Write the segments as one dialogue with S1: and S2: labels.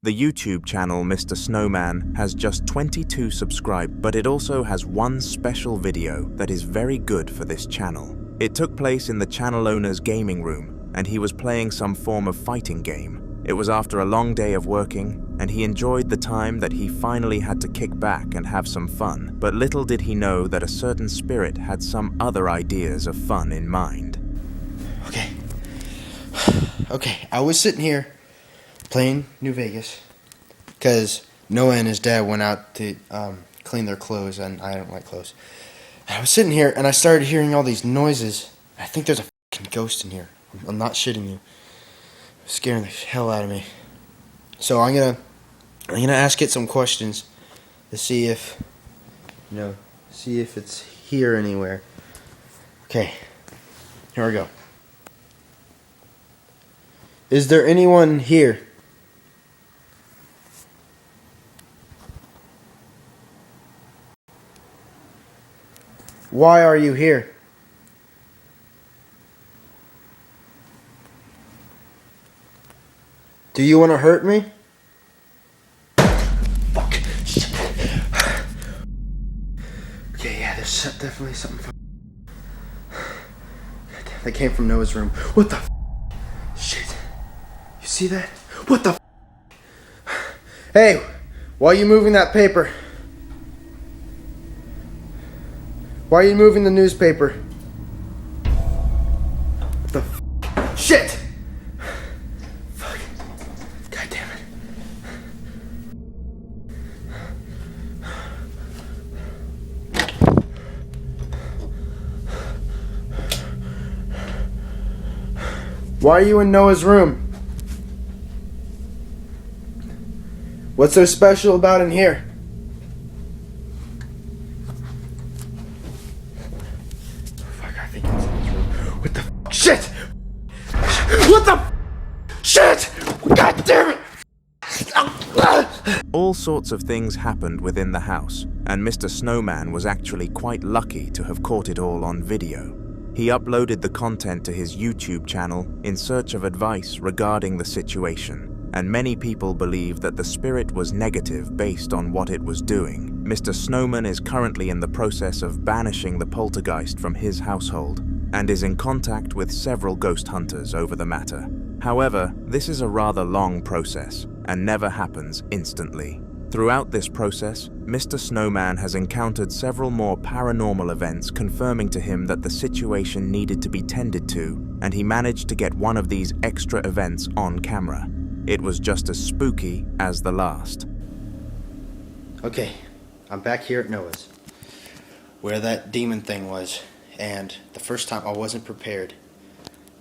S1: The YouTube channel Mr. Snowman has just 22 subscribers, but it also has one special video that is very good for this channel. It took place in the channel owner's gaming room, and he was playing some form of fighting game. It was after a long day of working, and he enjoyed the time that he finally had to kick back and have some fun. But little did he know that a certain spirit had some other ideas of fun in mind.
S2: Okay, I was sitting here playing New Vegas because Noah and his dad went out to clean their clothes, and I don't like clothes. And I was sitting here and I started hearing all these noises. I think there's a fucking ghost in here. I'm not shitting you. It's scaring the hell out of me. So I'm gonna ask it some questions to see if it's here anywhere. Okay, here we go. Is there anyone here? Why are you here? Do you want to hurt me? Fuck. Shit. Okay, yeah, there's definitely something. That came from Noah's room. What the shit? You see that? What the Hey, why are you moving that paper? Why are you moving the newspaper? What the shit? Fuck. God damn it. Why are you in Noah's room? What's so special about in here? What the shit? What the shit? God damn it!
S1: All sorts of things happened within the house, and Mr. Snowman was actually quite lucky to have caught it all on video. He uploaded the content to his YouTube channel in search of advice regarding the situation, and many people believe that the spirit was negative based on what it was doing. Mr. Snowman is currently in the process of banishing the poltergeist from his household, and is in contact with several ghost hunters over the matter. However, this is a rather long process and never happens instantly. Throughout this process, Mr. Snowman has encountered several more paranormal events confirming to him that the situation needed to be tended to, and he managed to get one of these extra events on camera. It was just as spooky as the last.
S2: Okay, I'm back here at Noah's, where that demon thing was. And the first time I wasn't prepared.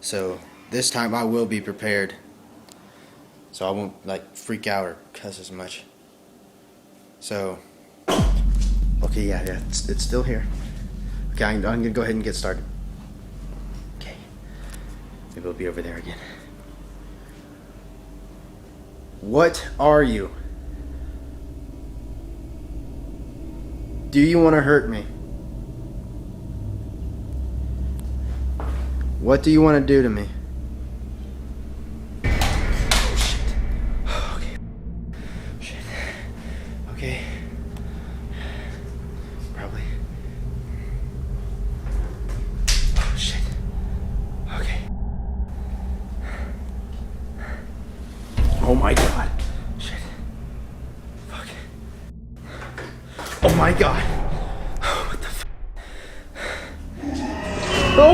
S2: So this time I will be prepared. So I won't freak out or cuss as much. So, okay, yeah, it's still here. Okay, I'm gonna go ahead and get started. Okay, maybe it'll be over there again. What are you? Do you want to hurt me? What do you want to do to me? Oh, shit. Okay. Shit. Okay. Probably. Oh, shit. Okay. Oh my god. Shit. Fuck. Oh my god.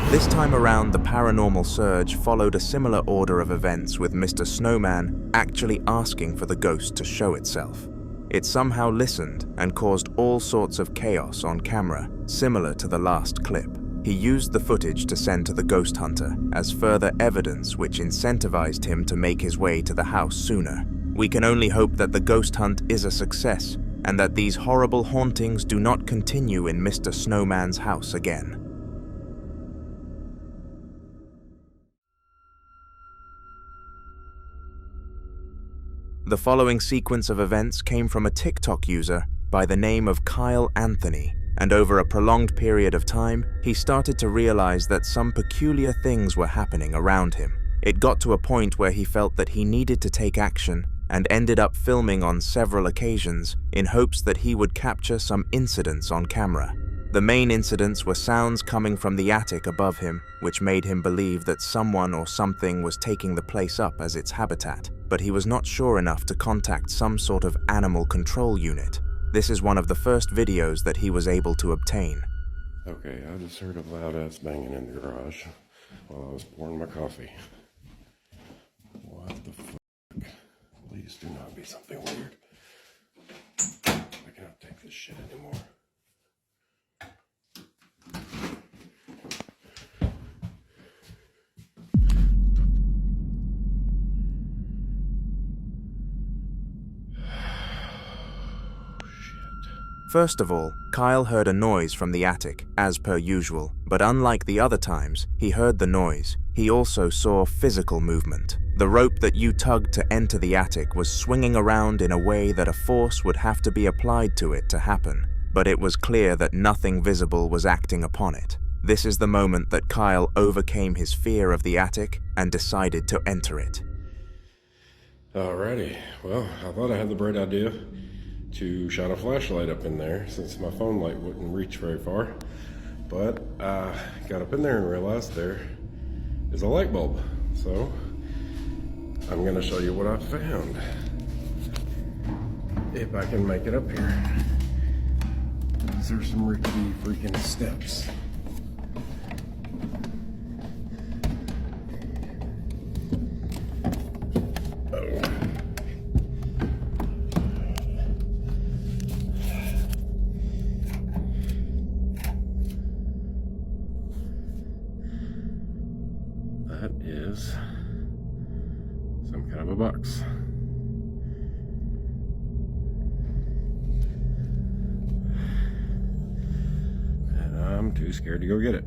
S1: This time around, the paranormal surge followed a similar order of events, with Mr. Snowman actually asking for the ghost to show itself. It somehow listened and caused all sorts of chaos on camera, similar to the last clip. He used the footage to send to the ghost hunter as further evidence, which incentivized him to make his way to the house sooner. We can only hope that the ghost hunt is a success, and that these horrible hauntings do not continue in Mr. Snowman's house again. The following sequence of events came from a TikTok user by the name of Kyle Anthony, and over a prolonged period of time, he started to realize that some peculiar things were happening around him. It got to a point where he felt that he needed to take action and ended up filming on several occasions in hopes that he would capture some incidents on camera. The main incidents were sounds coming from the attic above him, which made him believe that someone or something was taking the place up as its habitat, but he was not sure enough to contact some sort of animal control unit. This is one of the first videos that he was able to obtain.
S3: Okay, I just heard a loud ass banging in the garage while I was pouring my coffee. What the fuck? Please do not be something weird. I cannot take this shit anymore.
S1: First of all, Kyle heard a noise from the attic, as per usual, but unlike the other times he heard the noise, he also saw physical movement. The rope that you tugged to enter the attic was swinging around in a way that a force would have to be applied to it to happen, but it was clear that nothing visible was acting upon it. This is the moment that Kyle overcame his fear of the attic and decided to enter it.
S3: Alrighty, well, I thought I had the bright idea to shine a flashlight up in there since my phone light wouldn't reach very far, but I got up in there and realized there is a light bulb, so I'm gonna show you what I found if I can make it up here. These are some rickety freaking steps. That is some kind of a box. And I'm too scared to go get it.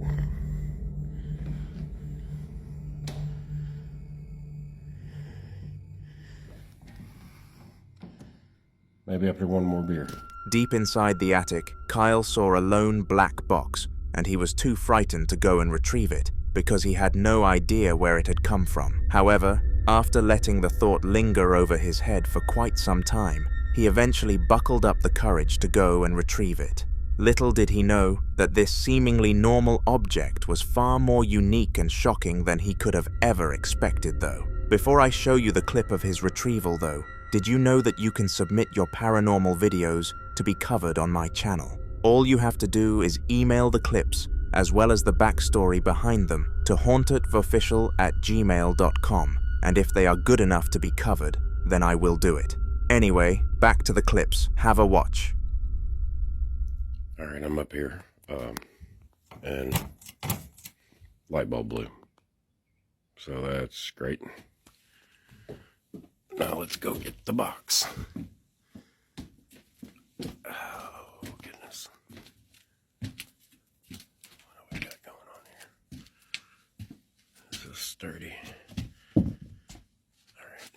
S3: Maybe after one more beer.
S1: Deep inside the attic, Kyle saw a lone black box, and he was too frightened to go and retrieve it, because he had no idea where it had come from. However, after letting the thought linger over his head for quite some time, he eventually buckled up the courage to go and retrieve it. Little did he know that this seemingly normal object was far more unique and shocking than he could have ever expected, though. Before I show you the clip of his retrieval, though, did you know that you can submit your paranormal videos to be covered on my channel? All you have to do is email the clips as well as the backstory behind them to hauntedforofficial@gmail.com, and if they are good enough to be covered, then I will do it. Anyway, back to the clips. Have a watch.
S3: Alright, I'm up here, and light bulb blue. So that's great. Now let's go get the box. Oh, goodness. What do we got going on here? This is sturdy. Alright.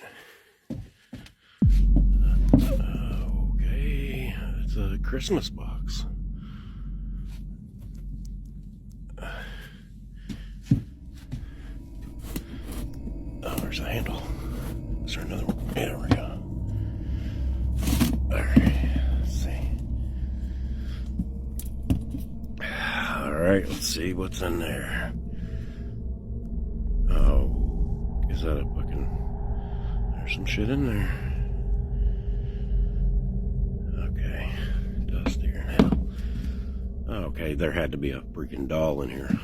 S3: Okay, it's a Christmas box. Oh, there's a handle. Is there another one? Yeah, there we go. Alright, let's see. Alright, let's see what's in there. Oh, is that a fucking... There's some shit in there. Okay, dustier now. Okay, there had to be a freaking doll in here.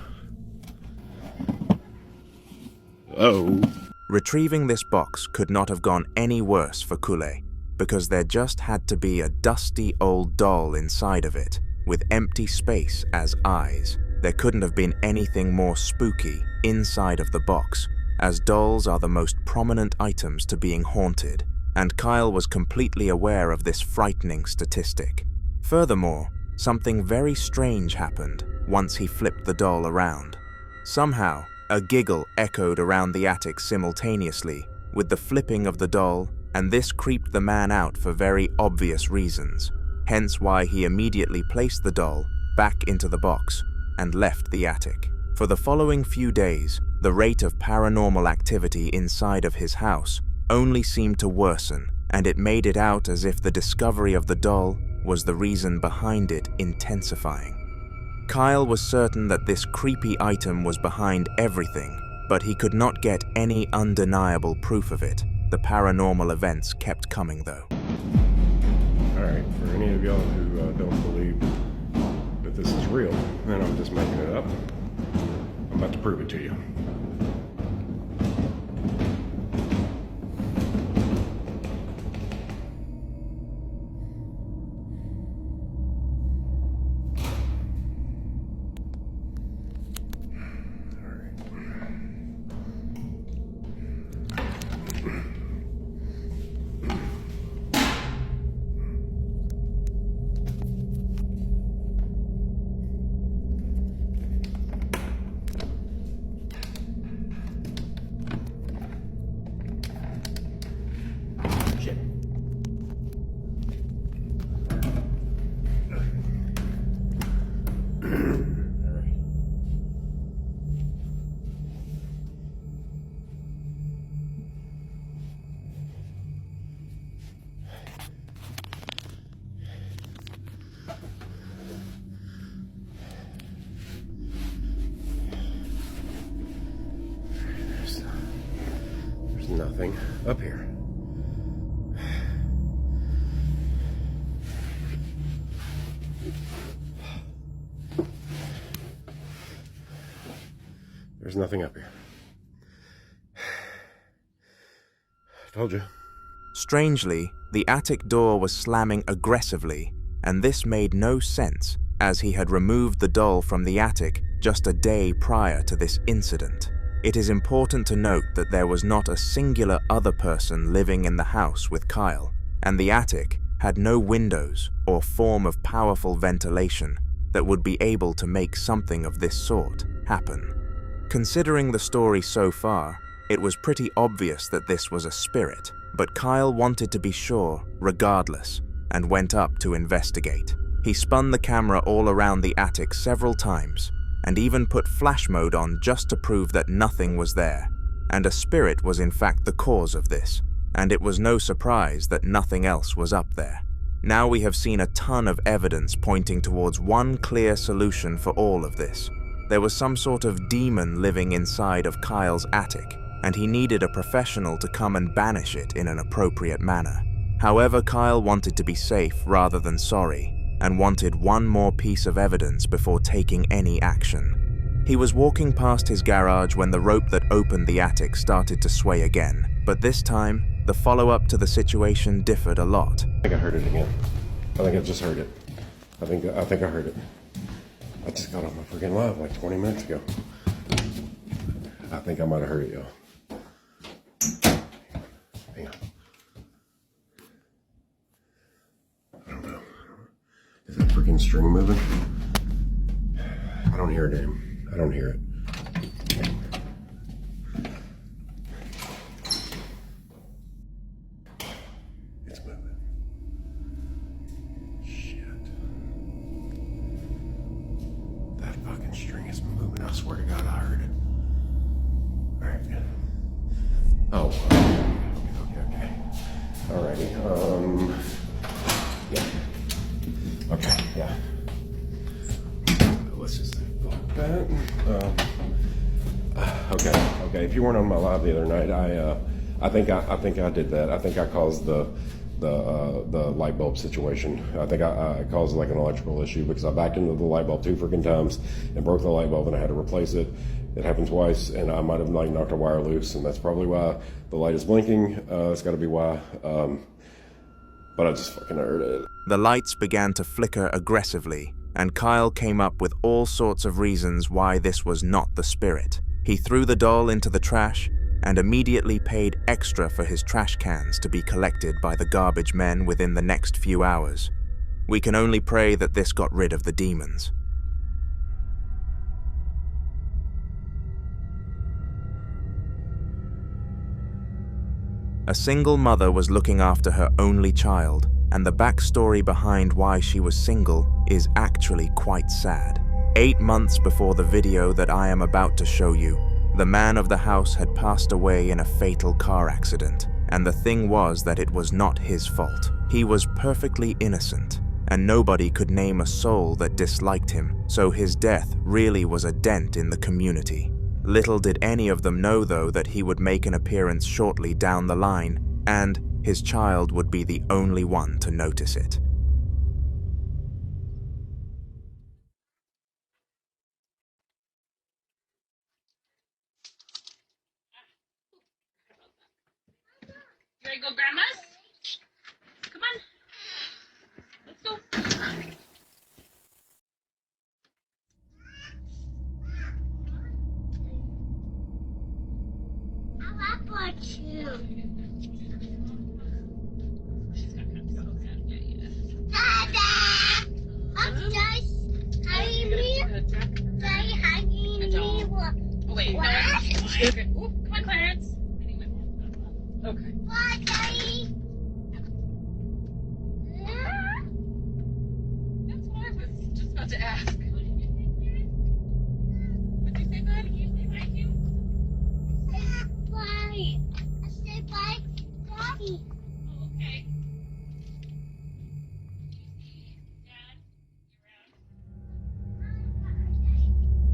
S3: Oh.
S1: Retrieving this box could not have gone any worse for Kule, because there just had to be a dusty old doll inside of it, with empty space as eyes. There couldn't have been anything more spooky inside of the box, as dolls are the most prominent items to being haunted, and Kyle was completely aware of this frightening statistic. Furthermore, something very strange happened once he flipped the doll around. Somehow, a giggle echoed around the attic simultaneously with the flipping of the doll, and this creeped the man out for very obvious reasons, hence why he immediately placed the doll back into the box and left the attic. For the following few days, the rate of paranormal activity inside of his house only seemed to worsen, and it made it out as if the discovery of the doll was the reason behind it intensifying. Kyle was certain that this creepy item was behind everything, but he could not get any undeniable proof of it. The paranormal events kept coming though.
S3: Alright, for any of y'all who don't believe that this is real, and I'm just making it up, I'm about to prove it to you. Nothing up here. There's nothing up here. Told you.
S1: Strangely, the attic door was slamming aggressively, and this made no sense as he had removed the doll from the attic just a day prior to this incident. It is important to note that there was not a singular other person living in the house with Kyle, and the attic had no windows or form of powerful ventilation that would be able to make something of this sort happen. Considering the story so far, it was pretty obvious that this was a spirit, but Kyle wanted to be sure regardless and went up to investigate. He spun the camera all around the attic several times, and even put flash mode on just to prove that nothing was there, and a spirit was in fact the cause of this, and it was no surprise that nothing else was up there. Now we have seen a ton of evidence pointing towards one clear solution for all of this. There was some sort of demon living inside of Kyle's attic, and he needed a professional to come and banish it in an appropriate manner. However, Kyle wanted to be safe rather than sorry, and wanted one more piece of evidence before taking any action. He was walking past his garage when the rope that opened the attic started to sway again, but this time, the follow-up to the situation differed a lot.
S3: I think I heard it again. I think I just heard it. I think I heard it. I just got on my freaking live like 20 minutes ago. I think I might have heard it, y'all. Hang on. I don't know. Is that freaking string moving? I don't hear it, damn. I don't hear it. It's moving. Shit. That fucking string is moving. I swear to God, I heard it. Alright. Oh. Okay. Alrighty. Yeah. Okay, yeah. Let's just block that. Okay. If you weren't on my live the other night, I think I did that. I think I caused the light bulb situation. I think I caused like an electrical issue because I backed into the light bulb 2 freaking times and broke the light bulb, and I had to replace it. It happened twice, and I might have like knocked a wire loose, and that's probably why the light is blinking. It's got to be why. But I just fucking heard it.
S1: The lights began to flicker aggressively, and Kyle came up with all sorts of reasons why this was not the spirit. He threw the doll into the trash and immediately paid extra for his trash cans to be collected by the garbage men within the next few hours. We can only pray that this got rid of the demons. A single mother was looking after her only child, and the backstory behind why she was single is actually quite sad. 8 months before the video that I am about to show you, the man of the house had passed away in a fatal car accident. and the thing was that it was not his fault. He was perfectly innocent, and nobody could name a soul that disliked him, so his death really was a dent in the community. Little did any of them know, though, that he would make an appearance shortly down the line, and his child would be the only one to notice it.
S4: You ready to go, Grandma's? Come on. Let's go.
S5: I want you. Dada! I'm just hugging me. Daddy hugging me.
S4: Oh, wait.
S5: What?
S4: No. Come on, Clarence. Okay.
S5: What, Daddy?
S4: That's what I was just about to ask. What did you say, bud? Did you say bye too?
S5: Bye. I said bye, Daddy.
S4: Oh, okay.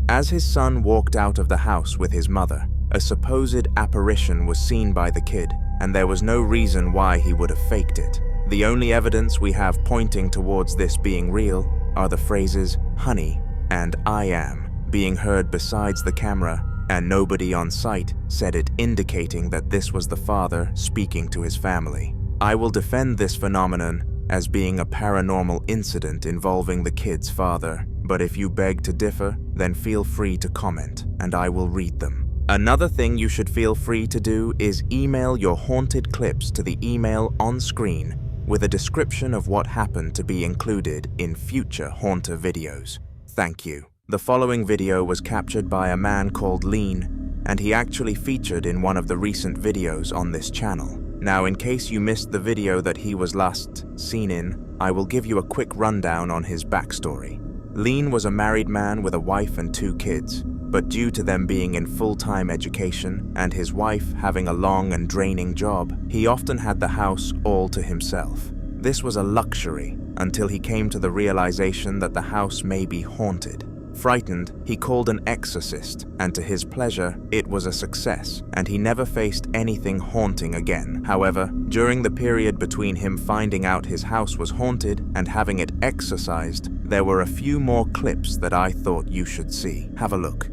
S1: As his son walked out of the house with his mother, a supposed apparition was seen by the kid, and there was no reason why he would have faked it. The only evidence we have pointing towards this being real are the phrases "honey" and "I am" being heard besides the camera, and nobody on site said it, indicating that this was the father speaking to his family. I will defend this phenomenon as being a paranormal incident involving the kid's father, but if you beg to differ, then feel free to comment, and I will read them. Another thing you should feel free to do is email your haunted clips to the email on screen with a description of what happened to be included in future Haunter videos. Thank you. The following video was captured by a man called Lean, and he actually featured in one of the recent videos on this channel. Now, in case you missed the video that he was last seen in, I will give you a quick rundown on his backstory. Lean was a married man with a wife and 2 kids, but due to them being in full-time education and his wife having a long and draining job, he often had the house all to himself. This was a luxury until he came to the realization that the house may be haunted. Frightened, he called an exorcist, and to his pleasure, it was a success, and he never faced anything haunting again. However, during the period between him finding out his house was haunted and having it exorcised, there were a few more clips that I thought you should see. Have a look.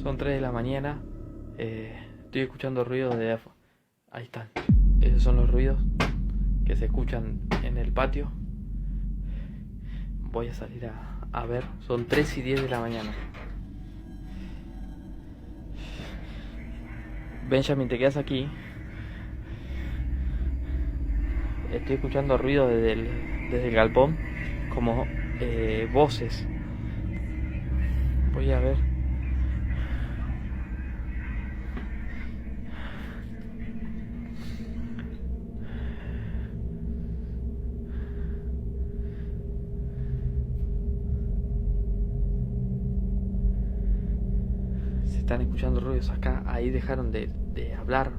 S6: Son 3 de la mañana, estoy escuchando ruidos de afuera. Ahí están. Esos son los ruidos que se escuchan en el patio. Voy a salir a ver. Son 3:10 de la mañana. Benjamin, te quedas aquí. Estoy escuchando ruidos desde el galpón, como voces. Voy a ver. Están escuchando ruidos acá. Ahí dejaron de hablar.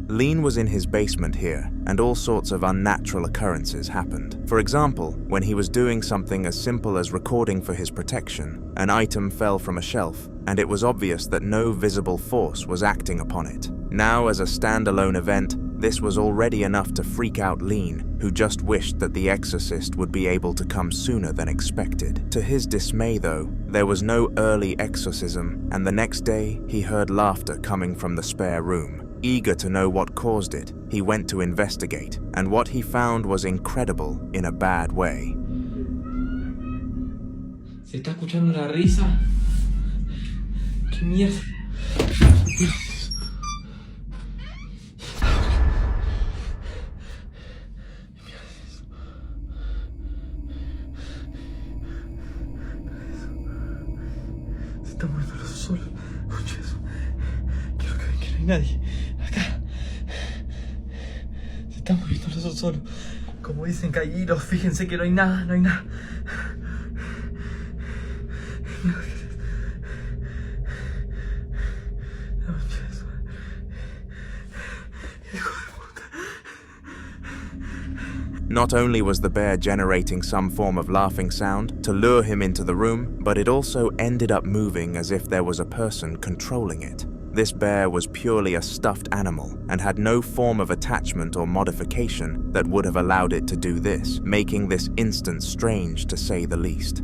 S1: Lean was in his basement here, and all sorts of unnatural occurrences happened. For example, when he was doing something as simple as recording for his protection, an item fell from a shelf, and it was obvious that no visible force was acting upon it. Now, as a standalone event, this was already enough to freak out Lean, who just wished that the exorcist would be able to come sooner than expected. To his dismay, though, there was no early exorcism, and the next day he heard laughter coming from the spare room. Eager to know what caused it, he went to investigate, and what he found was incredible in a bad way.
S6: ¿Se está escuchando la risa? ¿Qué mierda? Se está moviendo los solo. Escucha eso. Quiero que vean que no hay nadie. Acá. Se está moviendo los solo. Como dicen que hay hilos, fíjense que no hay nada, no hay nada.
S1: Not only was the bear generating some form of laughing sound to lure him into the room, but it also ended up moving as if there was a person controlling it. This bear was purely a stuffed animal and had no form of attachment or modification that would have allowed it to do this, making this instance strange to say the least.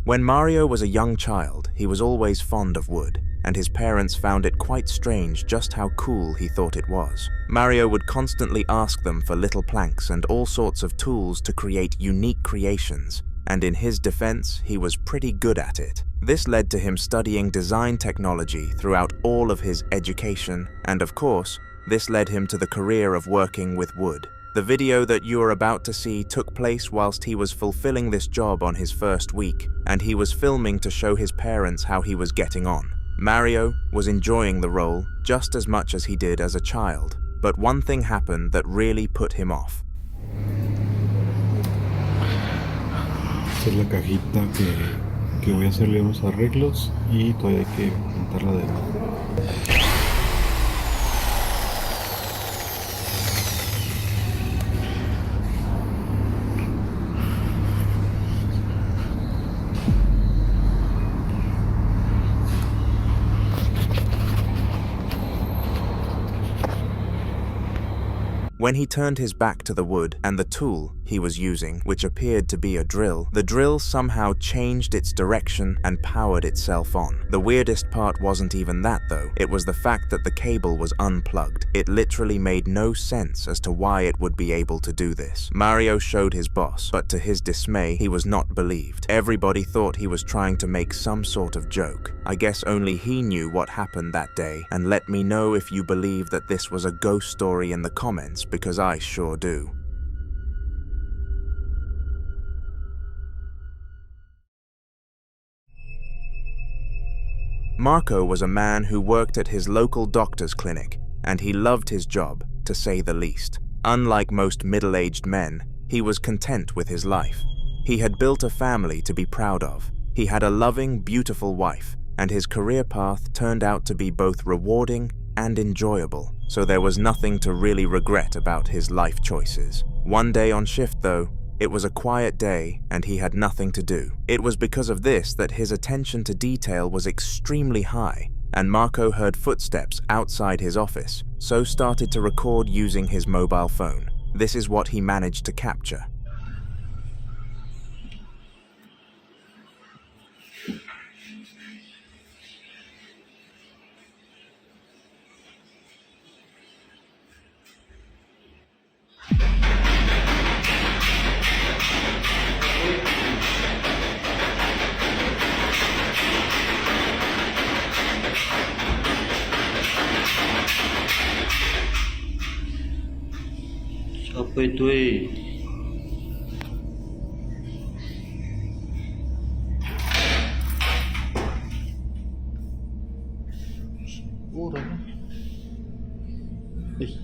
S1: When Mario was a young child, he was always fond of wood, and his parents found it quite strange just how cool he thought it was. Mario would constantly ask them for little planks and all sorts of tools to create unique creations, and in his defense, he was pretty good at it. This led to him studying design technology throughout all of his education, and of course, this led him to the career of working with wood. The video that you are about to see took place whilst he was fulfilling this job on his first week, and he was filming to show his parents how he was getting on. Mario was enjoying the role just as much as he did as a child, but one thing happened that really put him off.
S7: Esta es la cajita que voy a hacerle unos arreglos y todavía hay que pintarla de nuevo.
S1: When he turned his back to the wood and the tool he was using, which appeared to be a drill, the drill somehow changed its direction and powered itself on. The weirdest part wasn't even that though, it was the fact that the cable was unplugged. It literally made no sense as to why it would be able to do this. Mario showed his boss, but to his dismay, he was not believed. Everybody thought he was trying to make some sort of joke. I guess only he knew what happened that day, and let me know if you believe that this was a ghost story in the comments, because I sure do. Marco was a man who worked at his local doctor's clinic, and he loved his job, to say the least. Unlike most middle-aged men, he was content with his life. He had built a family to be proud of. He had a loving, beautiful wife, and his career path turned out to be both rewarding and enjoyable, so there was nothing to really regret about his life choices. One day on shift though, it was a quiet day and he had nothing to do. It was because of this that his attention to detail was extremely high, and Marco heard footsteps outside his office, so started to record using his mobile phone. This is what he managed to capture.
S7: Apa itu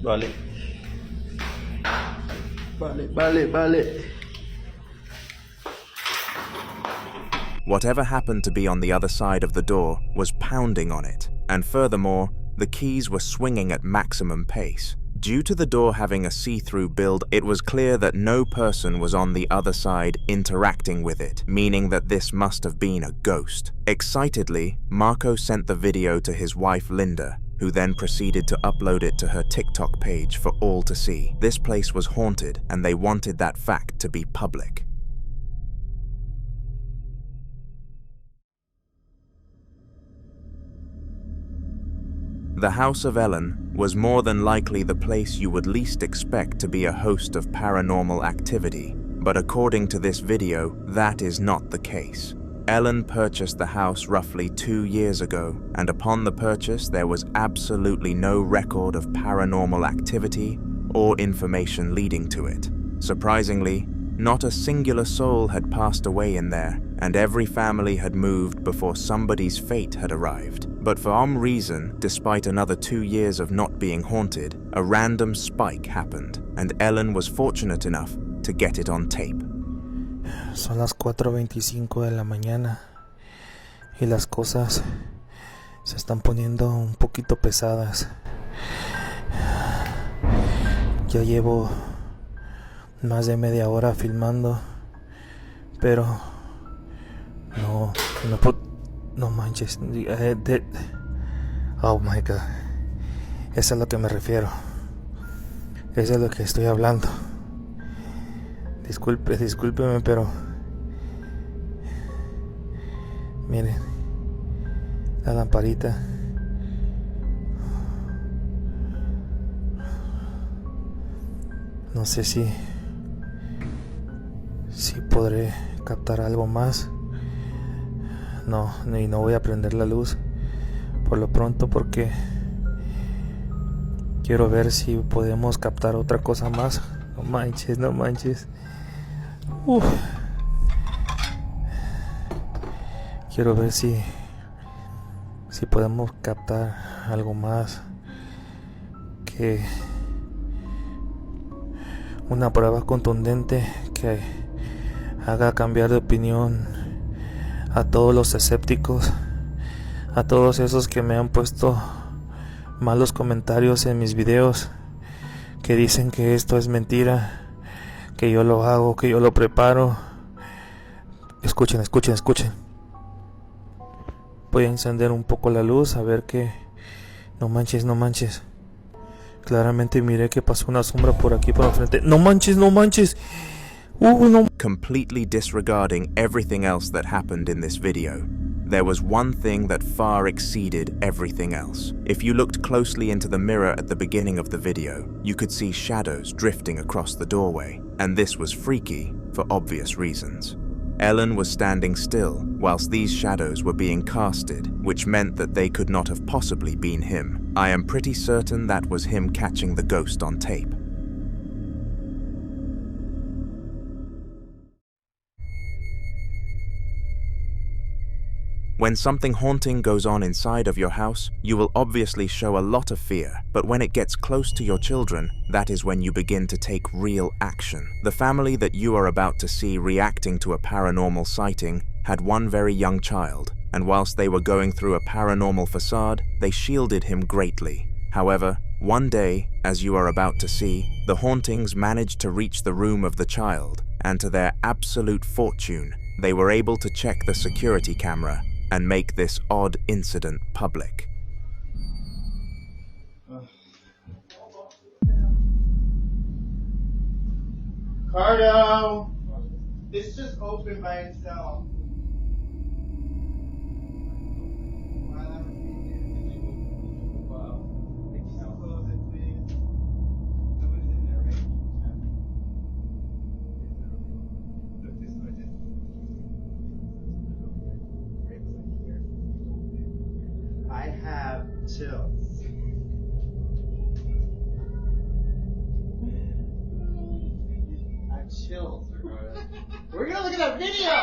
S7: Vale.
S1: Whatever happened to be on the other side of the door was pounding on it, and furthermore, the keys were swinging at maximum pace. Due to the door having a see-through build, it was clear that no person was on the other side interacting with it, meaning that this must have been a ghost. Excitedly, Marco sent the video to his wife Linda, who then proceeded to upload it to her TikTok page for all to see. This place was haunted, and they wanted that fact to be public. The House of Ellen was more than likely the place you would least expect to be a host of paranormal activity, but according to this video, that is not the case. Ellen purchased the house roughly 2 years ago, and upon the purchase there was absolutely no record of paranormal activity or information leading to it. Surprisingly, Not a singular soul had passed away in there, and every family had moved before somebody's fate had arrived. But for some reason, despite another 2 years of not being haunted, a random spike happened, and Ellen was fortunate enough to get it on tape.
S8: Son las 4:25 de la mañana y las cosas se están poniendo un poquito pesadas. Ya llevo más de media hora filmando, pero no manches. Oh my god, eso es a lo que me refiero, eso es lo que estoy hablando. Discúlpeme, pero miren la lamparita. No sé si podré captar algo más. No voy a prender la luz por lo pronto, porque quiero ver si podemos captar otra cosa más. No manches. Quiero ver si podemos captar algo más, que una prueba contundente que haga cambiar de opinión a todos los escépticos, a todos esos que me han puesto malos comentarios en mis videos, que dicen que esto es mentira, que yo lo hago, que yo lo preparo. Escuchen. Voy a encender un poco la luz a ver que... No manches. Claramente miré que pasó una sombra por aquí por enfrente. No manches. No.
S1: Completely disregarding everything else that happened in this video, there was one thing that far exceeded everything else. If you looked closely into the mirror at the beginning of the video, you could see shadows drifting across the doorway, and this was freaky for obvious reasons. Ellen was standing still whilst these shadows were being casted, which meant that they could not have possibly been him. I am pretty certain that was him catching the ghost on tape. When something haunting goes on inside of your house, you will obviously show a lot of fear, but when it gets close to your children, that is when you begin to take real action. The family that you are about to see reacting to a paranormal sighting had one very young child, and whilst they were going through a paranormal facade, they shielded him greatly. However, one day, as you are about to see, the hauntings managed to reach the room of the child, and to their absolute fortune, they were able to check the security camera and make this odd incident public.
S2: Cardo! This just opened by itself. I have chills. I have chills. We're gonna look at that video!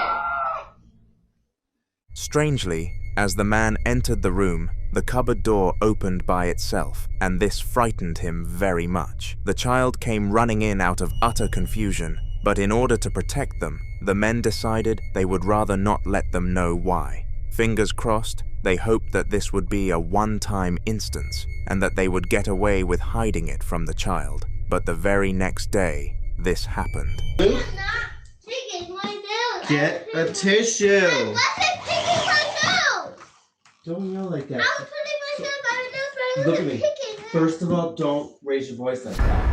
S1: Strangely, as the man entered the room, the cupboard door opened by itself, and this frightened him very much. The child came running in out of utter confusion, but in order to protect them, the men decided they would rather not let them know why. Fingers crossed, they hoped that this would be a one-time instance, and that they would get away with hiding it from the child. But the very next day, this happened.
S2: Get a tissue!
S5: I wasn't picking my nose!
S2: Don't yell like that.
S5: I was putting myself on my nose, but I
S2: Look at
S5: wasn't
S2: me.
S5: picking it.
S2: First of all, don't raise your voice like that.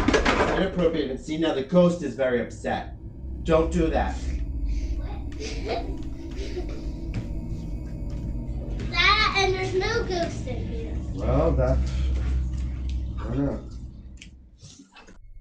S2: It's inappropriate. And see, now the ghost is very upset. Don't do that.
S5: That, and there's no ghost in here.
S2: Well, I don't know.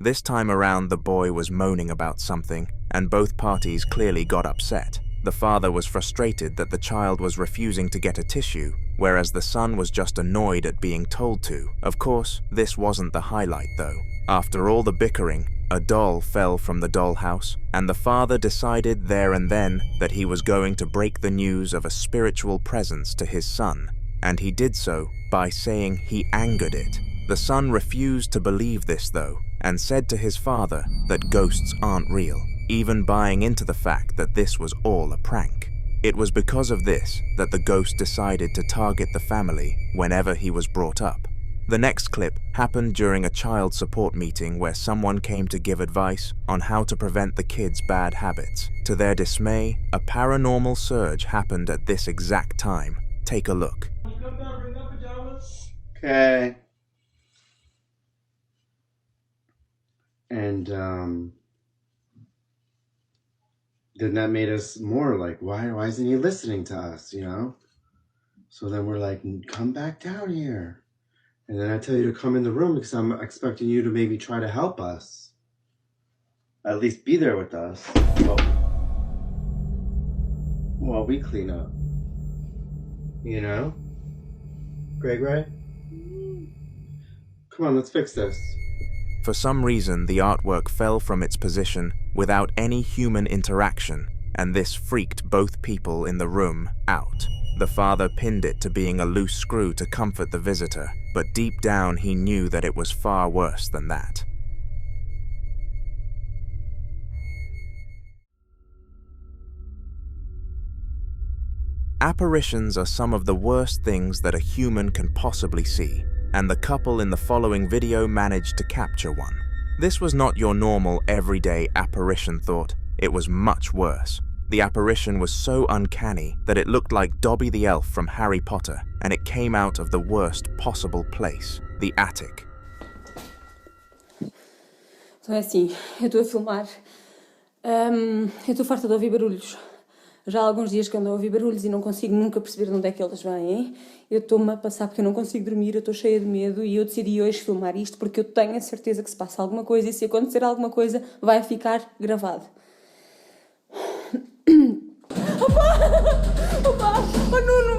S1: This time around, the boy was moaning about something, and both parties clearly got upset. The father was frustrated that the child was refusing to get a tissue, whereas the son was just annoyed at being told to. Of course, this wasn't the highlight though. After all the bickering, a doll fell from the dollhouse, and the father decided there and then that he was going to break the news of a spiritual presence to his son, and he did so by saying he angered it. The son refused to believe this though, and said to his father that ghosts aren't real, even buying into the fact that this was all a prank. It was because of this that the ghost decided to target the family whenever he was brought up. The next clip happened during a child support meeting where someone came to give advice on how to prevent the kids' bad habits. To their dismay, a paranormal surge happened at this exact time. Take a look.
S2: Okay. And then that made us more like, why isn't he listening to us, you know? So then we're like, come back down here. And then I tell you to come in the room because I'm expecting you to maybe try to help us. At least be there with us. While we clean up. You know? Greg? Come on, let's fix this.
S1: For some reason, the artwork fell from its position without any human interaction, and this freaked both people in the room out. The father pinned it to being a loose screw to comfort the visitor, but deep down he knew that it was far worse than that. Apparitions are some of the worst things that a human can possibly see, and the couple in the following video managed to capture one. This was not your normal everyday apparition thought, it was much worse. The apparition was so uncanny that it looked like Dobby the elf from Harry Potter, and it came out of the worst possible place, the attic.
S9: Então é assim, eu estou a filmar, eu estou farta de ouvir barulhos. Já há alguns dias que ando a ouvir barulhos e não consigo nunca perceber de onde é que eles vêm. Eu estou-me a passar porque eu não consigo dormir, eu estou cheia de medo e eu decidi hoje filmar isto porque eu tenho a certeza que se passa alguma coisa e se acontecer alguma coisa vai ficar gravado. Opa! Oh, Nuno!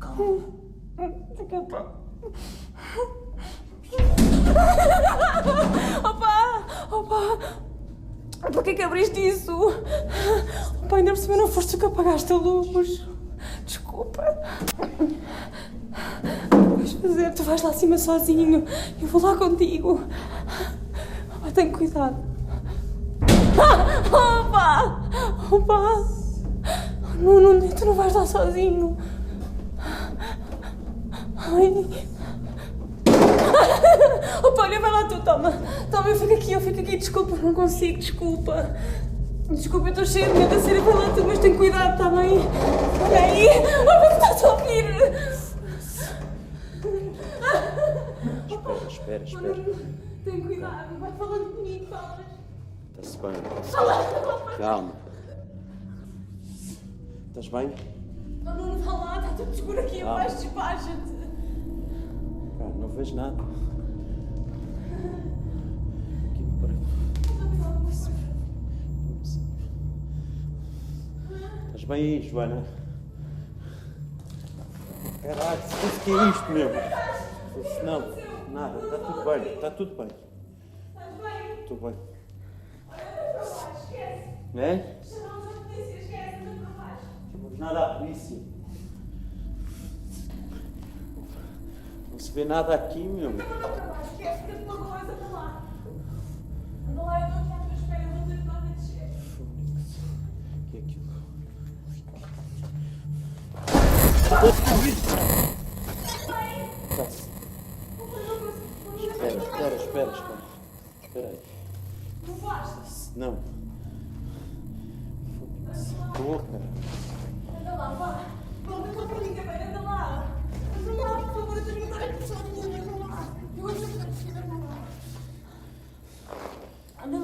S9: Calma. Desculpa. Opa! Porquê que abriste isso? Opa, ainda por cima não foste tu que apagaste a luz. Desculpa. O que vais fazer? Tu vais lá acima sozinho. Eu vou lá contigo. Opa, tenha cuidado. Opa! Não, tu não vais lá sozinho. Ai. Opa, olha, vai lá tu, toma, eu fico aqui, desculpa, não consigo, desculpa, eu estou cheia de medo a sério, vai lá tu, mas tem cuidado, está bem? Olha aí, opa, tu estás a ouvir?
S10: Espera.
S9: Tem cuidado, vai falando comigo, falas.
S10: Está-se bem. Calma. Estás bem?
S9: Não vá lá, está tudo escuro aqui abaixo, despacha-te.
S10: Não vejo nada. Estás bem aí, Joana? Caralho, se fosse que é isto mesmo? Não, nada, está tudo bem.
S9: Estás bem?
S10: Estou bem.
S9: Olha, esquece.
S10: É?
S9: Chamamos a polícia, esquece, não faz.
S10: Chamamos nada à polícia. Não se vê nada aqui, meu.
S9: Esquece que uma coisa, anda lá. Anda lá, eu estou aqui à tua espera, eu vou ter que dar a descer.
S10: O que é aquilo? Espera. Espera aí.
S9: Não basta.
S10: Não. Boca.
S9: Anda lá, vá. Não estou para ninguém, anda lá. Anda lá, por favor, eu tenho que estar aqui sozinha, anda lá. Eu acho que anda lá. Anda.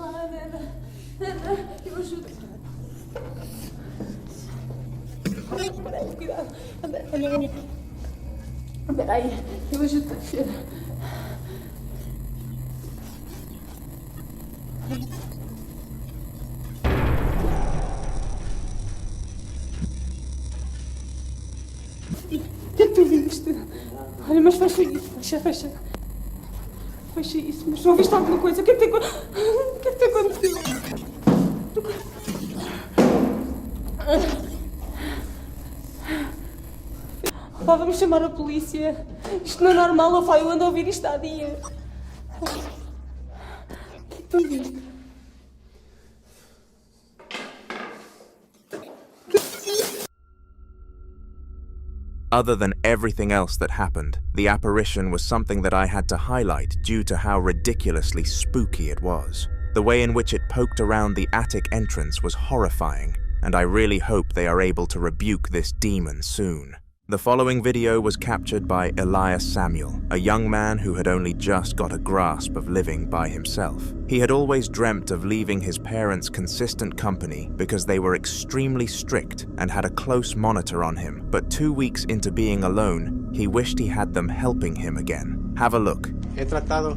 S9: Eu ajudo. Cuidado. Anda. Espera aí, eu ajudo a descer. O que é que tu viste? Olha, mas fecha isso, fecha. Fecha isso, mas ouviste alguma coisa? O que é que te aconteceu? Pá, vamos chamar a polícia. Isto não é normal, eu ando a ouvir isto há dias. O que é que tu viste?
S1: Other than everything else that happened, the apparition was something that I had to highlight due to how ridiculously spooky it was. The way in which it poked around the attic entrance was horrifying, and I really hope they are able to rebuke this demon soon. The following video was captured by Elias Samuel, a young man who had only just got a grasp of living by himself. He had always dreamt of leaving his parents' consistent company because they were extremely strict and had a close monitor on him, but 2 weeks into being alone, he wished he had them helping him again. Have a look.
S11: He tratado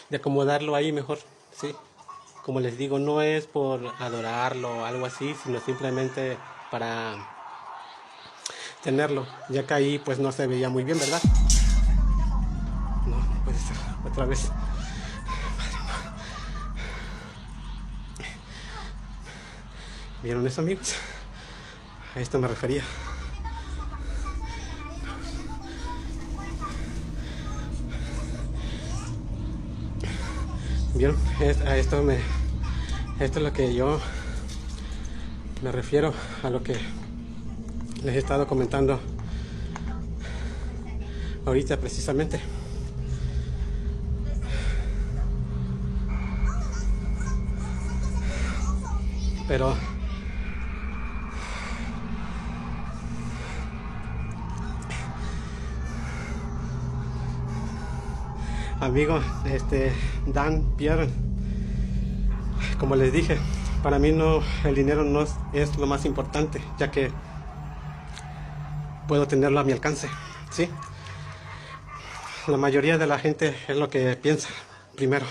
S11: de acomodarlo ahí mejor, sí. Como les digo, no es por adorarlo o algo así, sino simplemente para tenerlo, ya que ahí pues no se veía muy bien, ¿verdad? No, no puede ser, otra vez. ¿Vieron eso, amigos? A esto me refería. ¿Vieron? Esto es lo que yo me refiero, a lo que les he estado comentando ahorita precisamente. Pero amigos, Dan, Pierre, como les dije, para mí no, el dinero no es lo más importante, ya que puedo tenerlo a mi alcance, ¿sí? La mayoría de la gente es lo que piensa primero.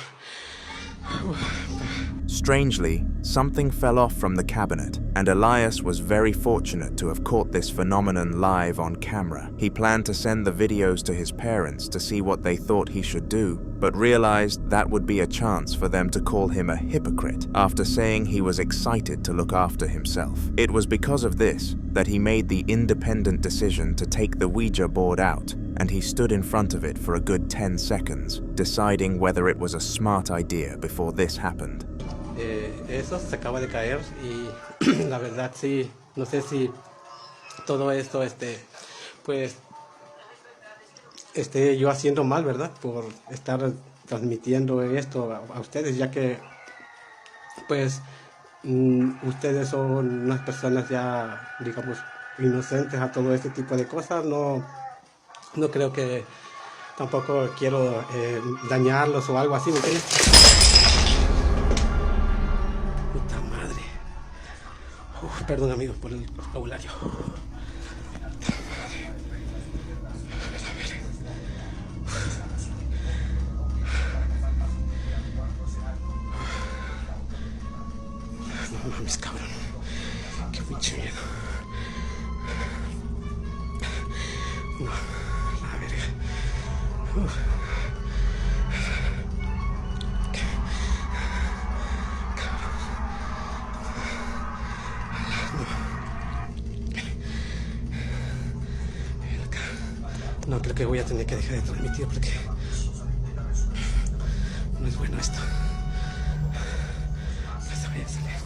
S1: Strangely, something fell off from the cabinet, and Elias was very fortunate to have caught this phenomenon live on camera. He planned to send the videos to his parents to see what they thought he should do, but realized that would be a chance for them to call him a hypocrite after saying he was excited to look after himself. It was because of this that he made the independent decision to take the Ouija board out, and he stood in front of it for a good 10 seconds, deciding whether it was a smart idea before this happened.
S11: Eso se acaba de caer y la verdad sí, no sé si todo esto pues esté yo haciendo mal, ¿verdad? Por estar transmitiendo esto a ustedes, ya que pues ustedes son unas personas ya, digamos, inocentes a todo este tipo de cosas. No creo que tampoco quiero dañarlos o algo así, ¿me entiendes? Puta madre. Perdón, amigos, por el vocabulario. Puta madre. A ver. No mames, cabrón. Qué pinche miedo. No, la verga. No, creo que voy a tener que dejar de transmitir porque no es bueno esto. No se vaya a salir.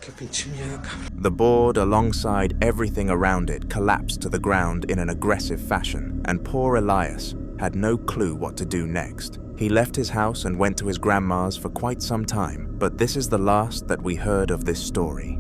S11: Qué pinche miedo, cabrón.
S1: The board, alongside everything around it, collapsed to the ground in an aggressive fashion, and poor Elias had no clue what to do next. He left his house and went to his grandma's for quite some time, but this is the last that we heard of this story.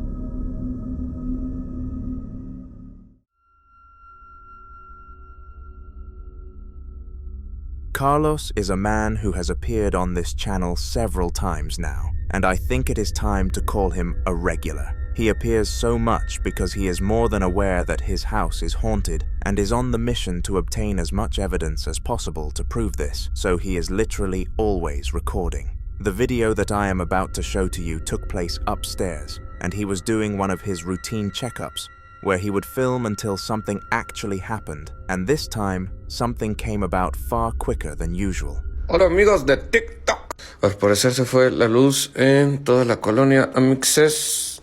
S1: Carlos is a man who has appeared on this channel several times now, and I think it is time to call him a regular. He appears so much because he is more than aware that his house is haunted and is on the mission to obtain as much evidence as possible to prove this, so he is literally always recording. The video that I am about to show to you took place upstairs, and he was doing one of his routine checkups, where he would film until something actually happened, and this time, something came about far quicker than usual.
S12: Hola amigos de TikTok. Al parecer se fue la luz en toda la colonia Amixes.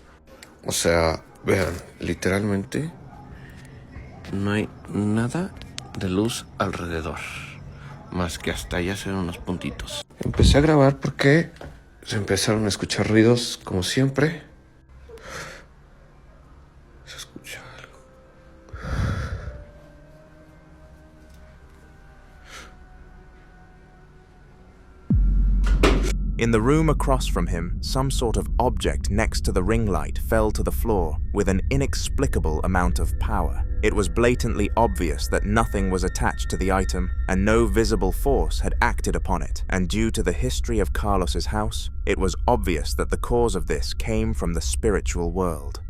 S12: O sea, vean, literalmente no hay nada de luz alrededor, más que hasta allá se ven unos puntitos. Empecé a grabar porque se empezaron a escuchar ruidos, como siempre. Se escucha algo.
S1: In the room across from him, some sort of object next to the ring light fell to the floor with an inexplicable amount of power. It was blatantly obvious that nothing was attached to the item and no visible force had acted upon it, and due to the history of Carlos's house, it was obvious that the cause of this came from the spiritual world.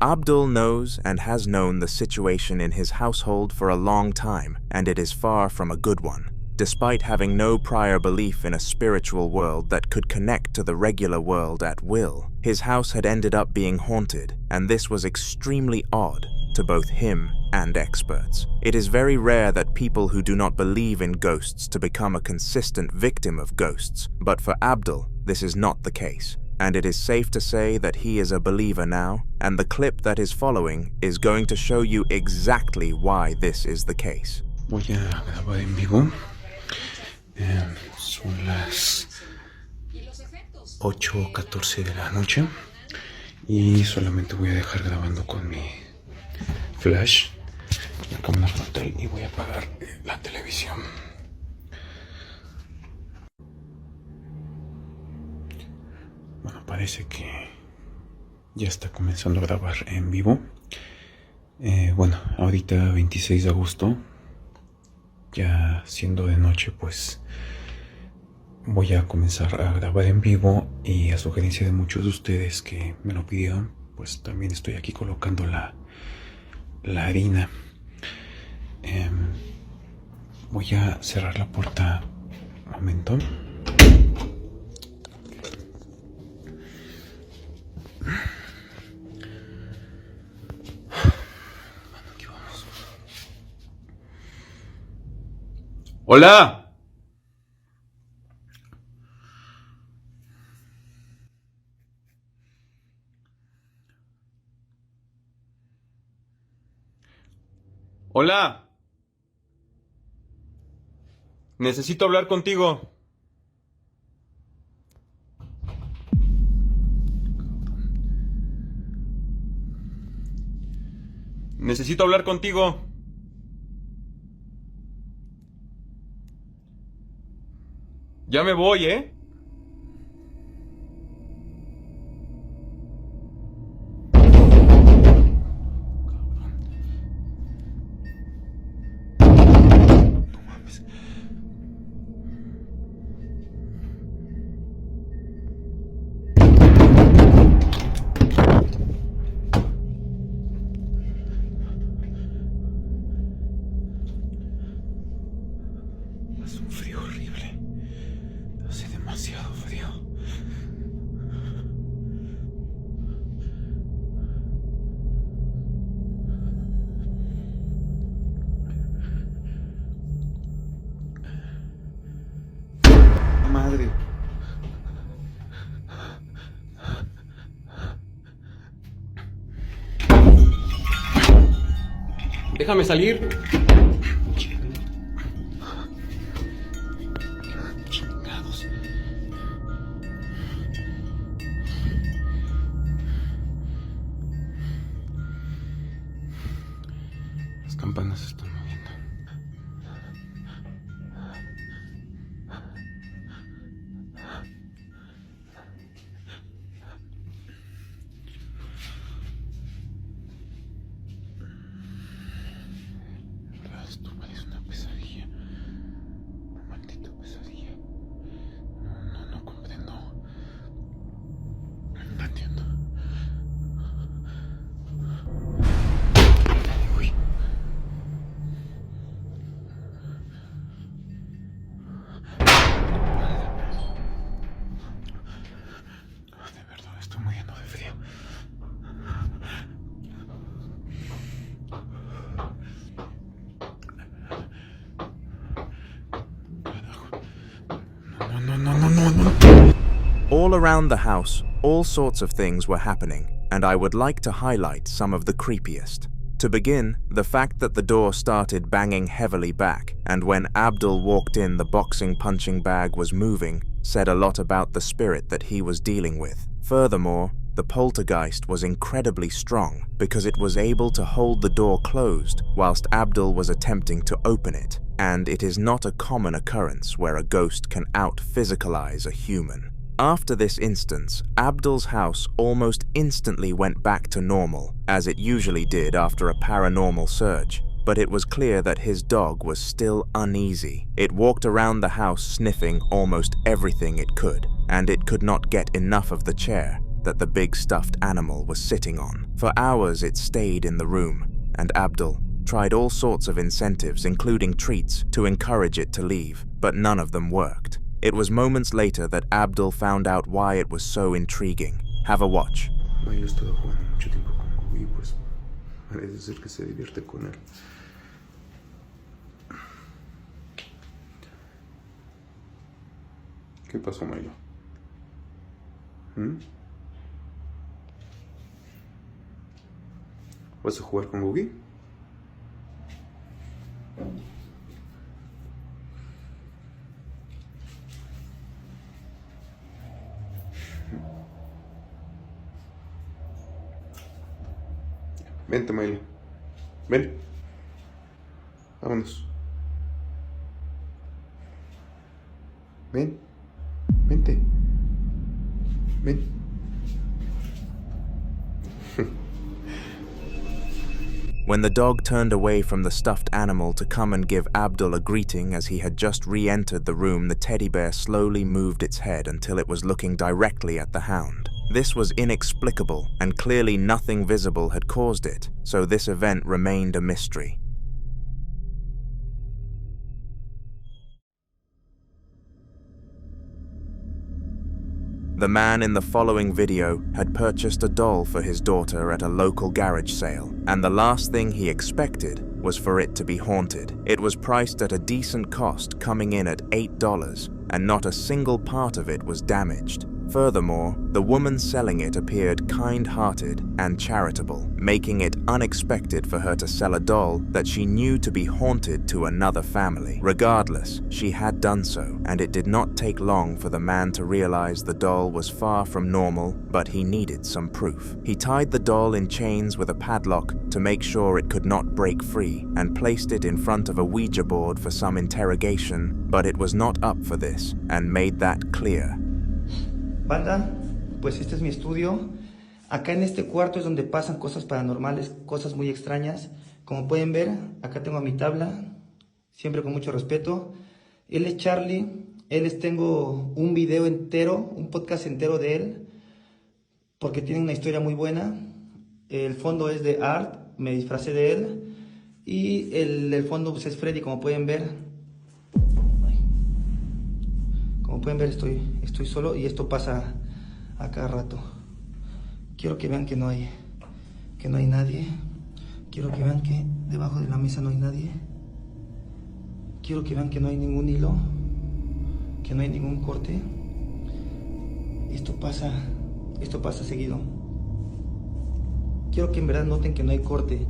S1: Abdul knows and has known the situation in his household for a long time, and it is far from a good one. Despite having no prior belief in a spiritual world that could connect to the regular world at will, his house had ended up being haunted, and this was extremely odd to both him and experts. It is very rare that people who do not believe in ghosts to become a consistent victim of ghosts, but for Abdul, this is not the case. And it is safe to say that he is a believer now, and the clip that is following is going to show you exactly why this is the case.
S7: Voy a grabar en vivo. Son las 8:14 de la noche y solamente voy a dejar grabando con mi flash, la cámara frontal, y voy a apagar la televisión. Bueno, parece que ya está comenzando a grabar en vivo. Bueno, ahorita 26 de agosto, ya siendo de noche, pues voy a comenzar a grabar en vivo, y a sugerencia de muchos de ustedes que me lo pidieron, pues también estoy aquí colocando la harina. Voy a cerrar la puerta un momento. Aquí vamos. ¡Hola! ¡Hola! Necesito hablar contigo. Necesito hablar contigo. Ya me voy, ¿eh? No mames. Hace un frío horrible. Hace demasiado frío. Madre. Déjame salir. Chingados. Las campanas se están moviendo. Esto parece una pesadilla. Una maldita pesadilla. No comprendo. No entiendo. Uy.
S1: All around the house, all sorts of things were happening, and I would like to highlight some of the creepiest. To begin, the fact that the door started banging heavily back, and when Abdul walked in, the boxing punching bag was moving, said a lot about the spirit that he was dealing with. Furthermore, the poltergeist was incredibly strong because it was able to hold the door closed whilst Abdul was attempting to open it, and it is not a common occurrence where a ghost can out-physicalize a human. After this instance, Abdul's house almost instantly went back to normal, as it usually did after a paranormal surge, but it was clear that his dog was still uneasy. It walked around the house sniffing almost everything it could, and it could not get enough of the chair that the big stuffed animal was sitting on. For hours it stayed in the room, and Abdul tried all sorts of incentives, including treats, to encourage it to leave, but none of them worked. It was moments later that Abdul found out why it was so intriguing. Have a watch.
S7: Yo he estado jugando mucho tiempo con Bobby, pues parece ser que se divierte con él. ¿Qué pasó, Milo? ¿Vas a jugar con Bobby? Vente, Milo. Ven. Vámonos. Ven. Vente. Ven.
S1: When the dog turned away from the stuffed animal to come and give Abdul a greeting as he had just re-entered the room, the teddy bear slowly moved its head until it was looking directly at the hound. This was inexplicable, and clearly nothing visible had caused it, so this event remained a mystery. The man in the following video had purchased a doll for his daughter at a local garage sale, and the last thing he expected was for it to be haunted. It was priced at a decent cost, coming in at $8, and not a single part of it was damaged. Furthermore, the woman selling it appeared kind-hearted and charitable, making it unexpected for her to sell a doll that she knew to be haunted to another family. Regardless, she had done so, and it did not take long for the man to realize the doll was far from normal, but he needed some proof. He tied the doll in chains with a padlock to make sure it could not break free, and placed it in front of a Ouija board for some interrogation, but it was not up for this, and made that clear.
S13: Banda, pues este es mi estudio. Acá en este cuarto es donde pasan cosas paranormales, cosas muy extrañas. Como pueden ver, acá tengo mi tabla, siempre con mucho respeto. Él es Charlie, tengo un video entero, un podcast entero de él, porque tiene una historia muy buena. El fondo es de Art, me disfracé de él. Y el fondo pues, es Freddy, como pueden ver. Como pueden ver, estoy solo y esto pasa a cada rato. Quiero que vean que no hay nadie. Quiero que vean que debajo de la mesa no hay nadie. Quiero que vean que no hay ningún hilo, que no hay ningún corte. Esto pasa seguido. Quiero que en verdad noten que no hay corte,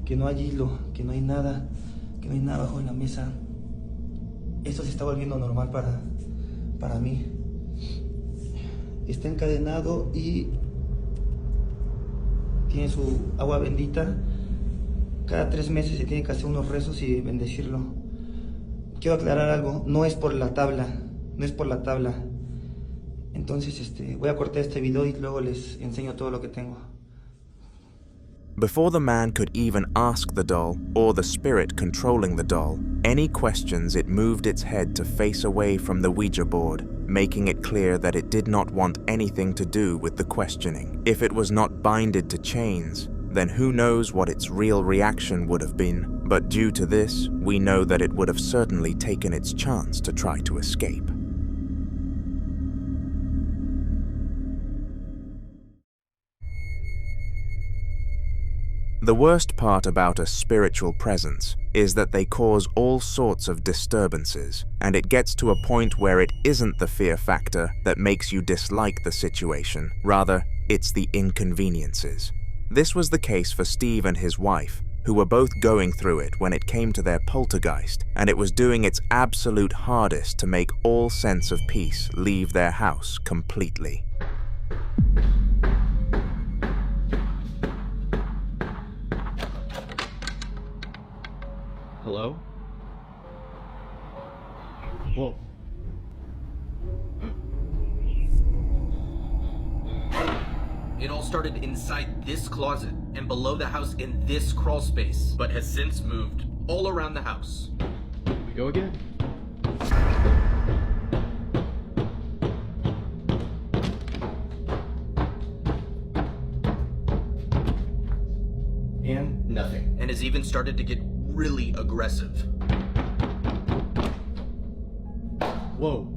S13: que no hay hilo, que no hay nada abajo de la mesa. Esto se está volviendo normal para mí. Está encadenado y tiene su agua bendita. Cada 3 meses se tiene que hacer unos rezos y bendecirlo. Quiero aclarar algo, no es por la tabla. Entonces voy a cortar este video y luego les enseño todo lo que tengo.
S1: Before the man could even ask the doll, or the spirit controlling the doll, any questions, it moved its head to face away from the Ouija board, making it clear that it did not want anything to do with the questioning. If it was not binded to chains, then who knows what its real reaction would have been, but due to this, we know that it would have certainly taken its chance to try to escape. The worst part about a spiritual presence is that they cause all sorts of disturbances, and it gets to a point where it isn't the fear factor that makes you dislike the situation, rather, it's the inconveniences. This was the case for Steve and his wife, who were both going through it when it came to their poltergeist, and it was doing its absolute hardest to make all sense of peace leave their house completely.
S14: Hello? Whoa. It all started inside this closet and below the house in this crawl space, but has since moved all around the house. We go again? And nothing. And has even started to get really aggressive. Whoa.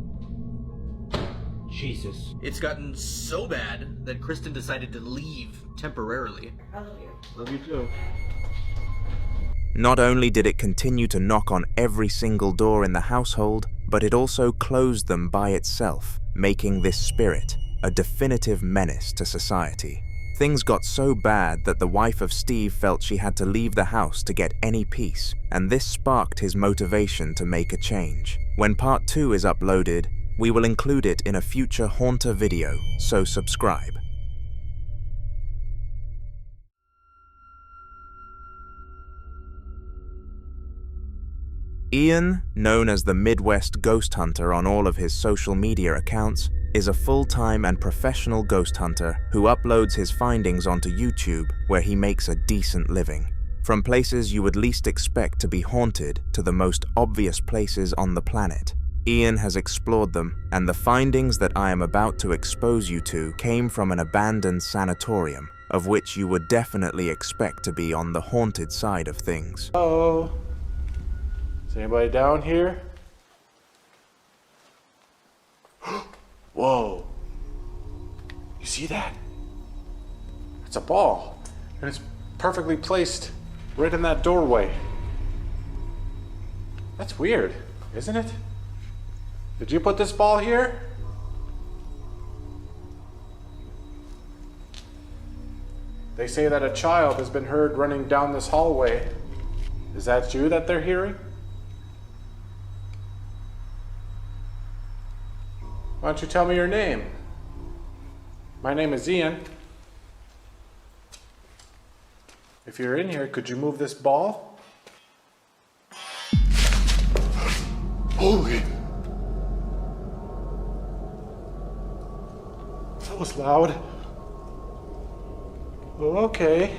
S14: Jesus. It's gotten so bad that Kristen decided to leave temporarily. Love you too.
S1: Not only did it continue to knock on every single door in the household, but it also closed them by itself, making this spirit a definitive menace to society. Things got so bad that the wife of Steve felt she had to leave the house to get any peace, and this sparked his motivation to make a change. When part 2 is uploaded, we will include it in a future Haunter video, so subscribe. Ian, known as the Midwest Ghost Hunter on all of his social media accounts, is a full-time and professional ghost hunter who uploads his findings onto YouTube, where he makes a decent living. From places you would least expect to be haunted to the most obvious places on the planet, Ian has explored them, and the findings that I am about to expose you to came from an abandoned sanatorium, of which you would definitely expect to be on the haunted side of things.
S15: Hello? Is anybody down here? Whoa. You see that? It's a ball, and it's perfectly placed right in that doorway. That's weird, isn't it? Did you put this ball here? They say that a child has been heard running down this hallway. Is that you that they're hearing? Why don't you tell me your name? My name is Ian. If you're in here, could you move this ball? Holy! That was loud. Okay.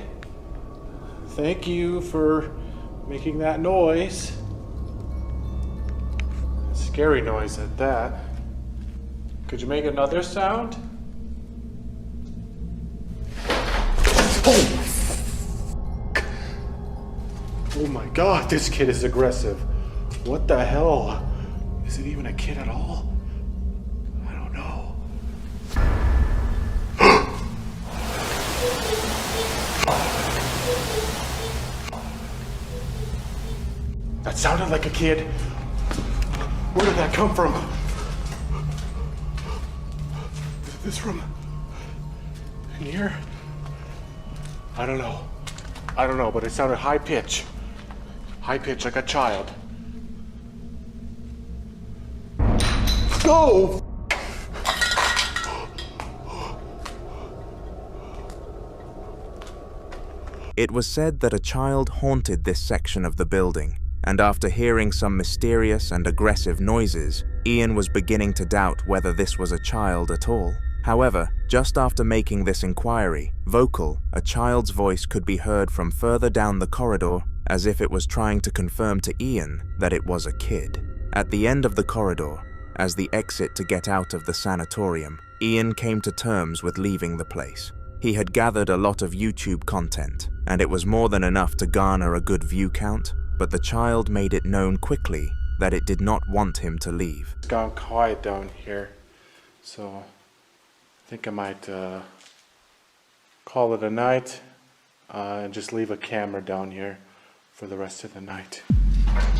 S15: Thank you for making that noise. Scary noise at that. Could you make another sound? Oh my god, this kid is aggressive. What the hell? Is it even a kid at all? I don't know. That sounded like a kid. Where did that come from? This room? In here? I don't know, but it sounded high pitch. High pitch like a child. Go!
S1: It was said that a child haunted this section of the building, and after hearing some mysterious and aggressive noises, Ian was beginning to doubt whether this was a child at all. However, just after making this inquiry, vocal, a child's voice could be heard from further down the corridor, as if it was trying to confirm to Ian that it was a kid. At the end of the corridor, as the exit to get out of the sanatorium, Ian came to terms with leaving the place. He had gathered a lot of YouTube content, and it was more than enough to garner a good view count, but the child made it known quickly that it did not want him to leave.
S15: It's gone quiet down here, so I think I might call it a night and just leave a camera down here for the rest of the night.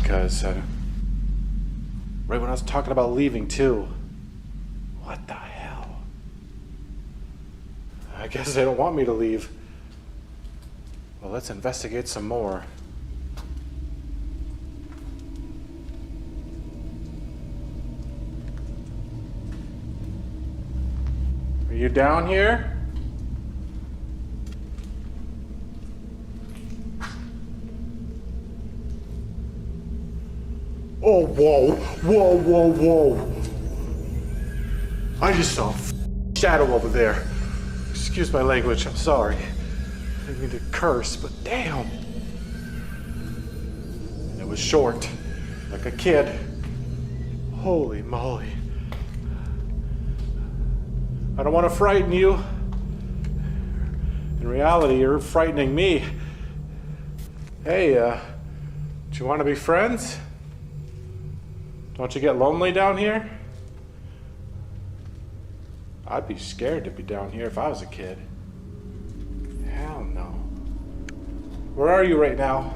S15: Because, right when I was talking about leaving too. What the hell? I guess they don't want me to leave. Well, let's investigate some more. Are you down here? Oh, whoa, whoa, whoa, whoa. I just saw a shadow over there. Excuse my language, I'm sorry. I didn't mean to curse, but damn. And it was short, like a kid. Holy moly. I don't want to frighten you. In reality, you're frightening me. Hey, do you want to be friends? Don't you get lonely down here? I'd be scared to be down here if I was a kid. Hell no. Where are you right now?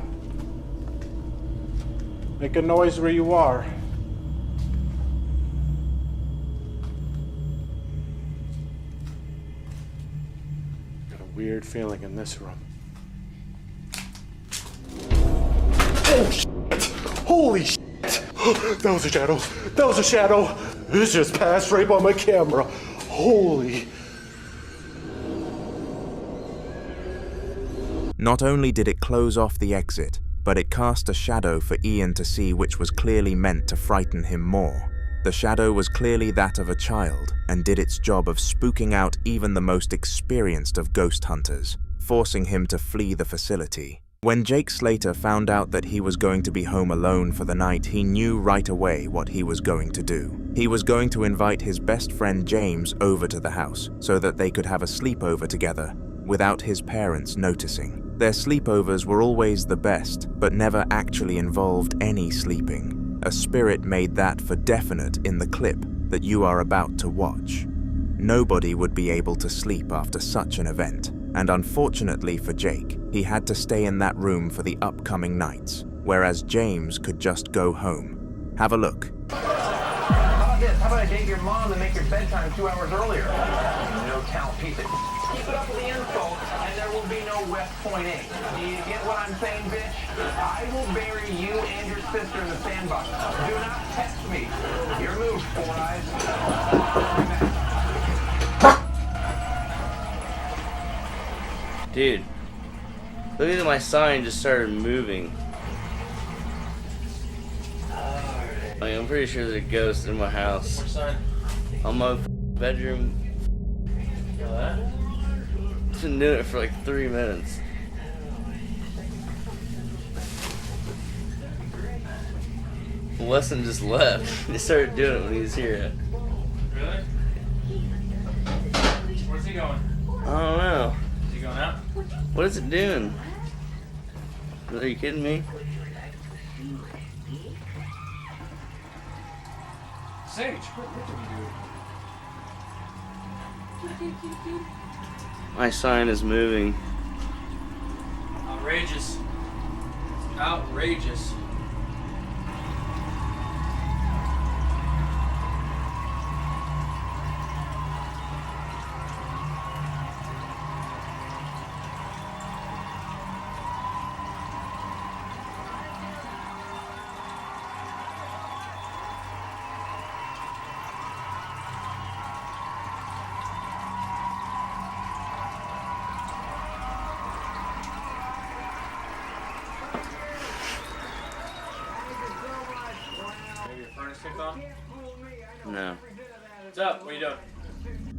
S15: Make a noise where you are. Got a weird feeling in this room. Oh shit! Holy shit! That was a shadow. That was a shadow. This just passed right by my camera. Holy.
S1: Not only did it close off the exit, but it cast a shadow for Ian to see, which was clearly meant to frighten him more. The shadow was clearly that of a child and did its job of spooking out even the most experienced of ghost hunters, forcing him to flee the facility. When Jake Slater found out that he was going to be home alone for the night, he knew right away what he was going to do. He was going to invite his best friend James over to the house so that they could have a sleepover together without his parents noticing. Their sleepovers were always the best, but never actually involved any sleeping. A spirit made that for definite in the clip that you are about to watch. Nobody would be able to sleep after such an event. And unfortunately for Jake, he had to stay in that room for the upcoming nights, whereas James could just go home. Have a look.
S16: How about this? How about I date your mom and make your bedtime 2 hours earlier? No count piece it. Keep it up with the insult, and there will be no West Point Inc. Do you get what I'm saying, bitch? I will bury you and your sister in the sandbox. Do not test me. Your move, Four Eyes.
S17: Dude, look at my sign just started moving. Like, I'm pretty sure there's a ghost in my house. On my bedroom. I've been doing it for like 3 minutes. Weston just left. He started doing it when he was here.
S6: Really? Where's he going?
S17: I don't know.
S6: Is he going out?
S17: What is it doing? Are you kidding me?
S6: Sage, what did you do?
S17: My sign is moving.
S6: Outrageous. Outrageous.
S17: No.
S6: What's up? What are you doing?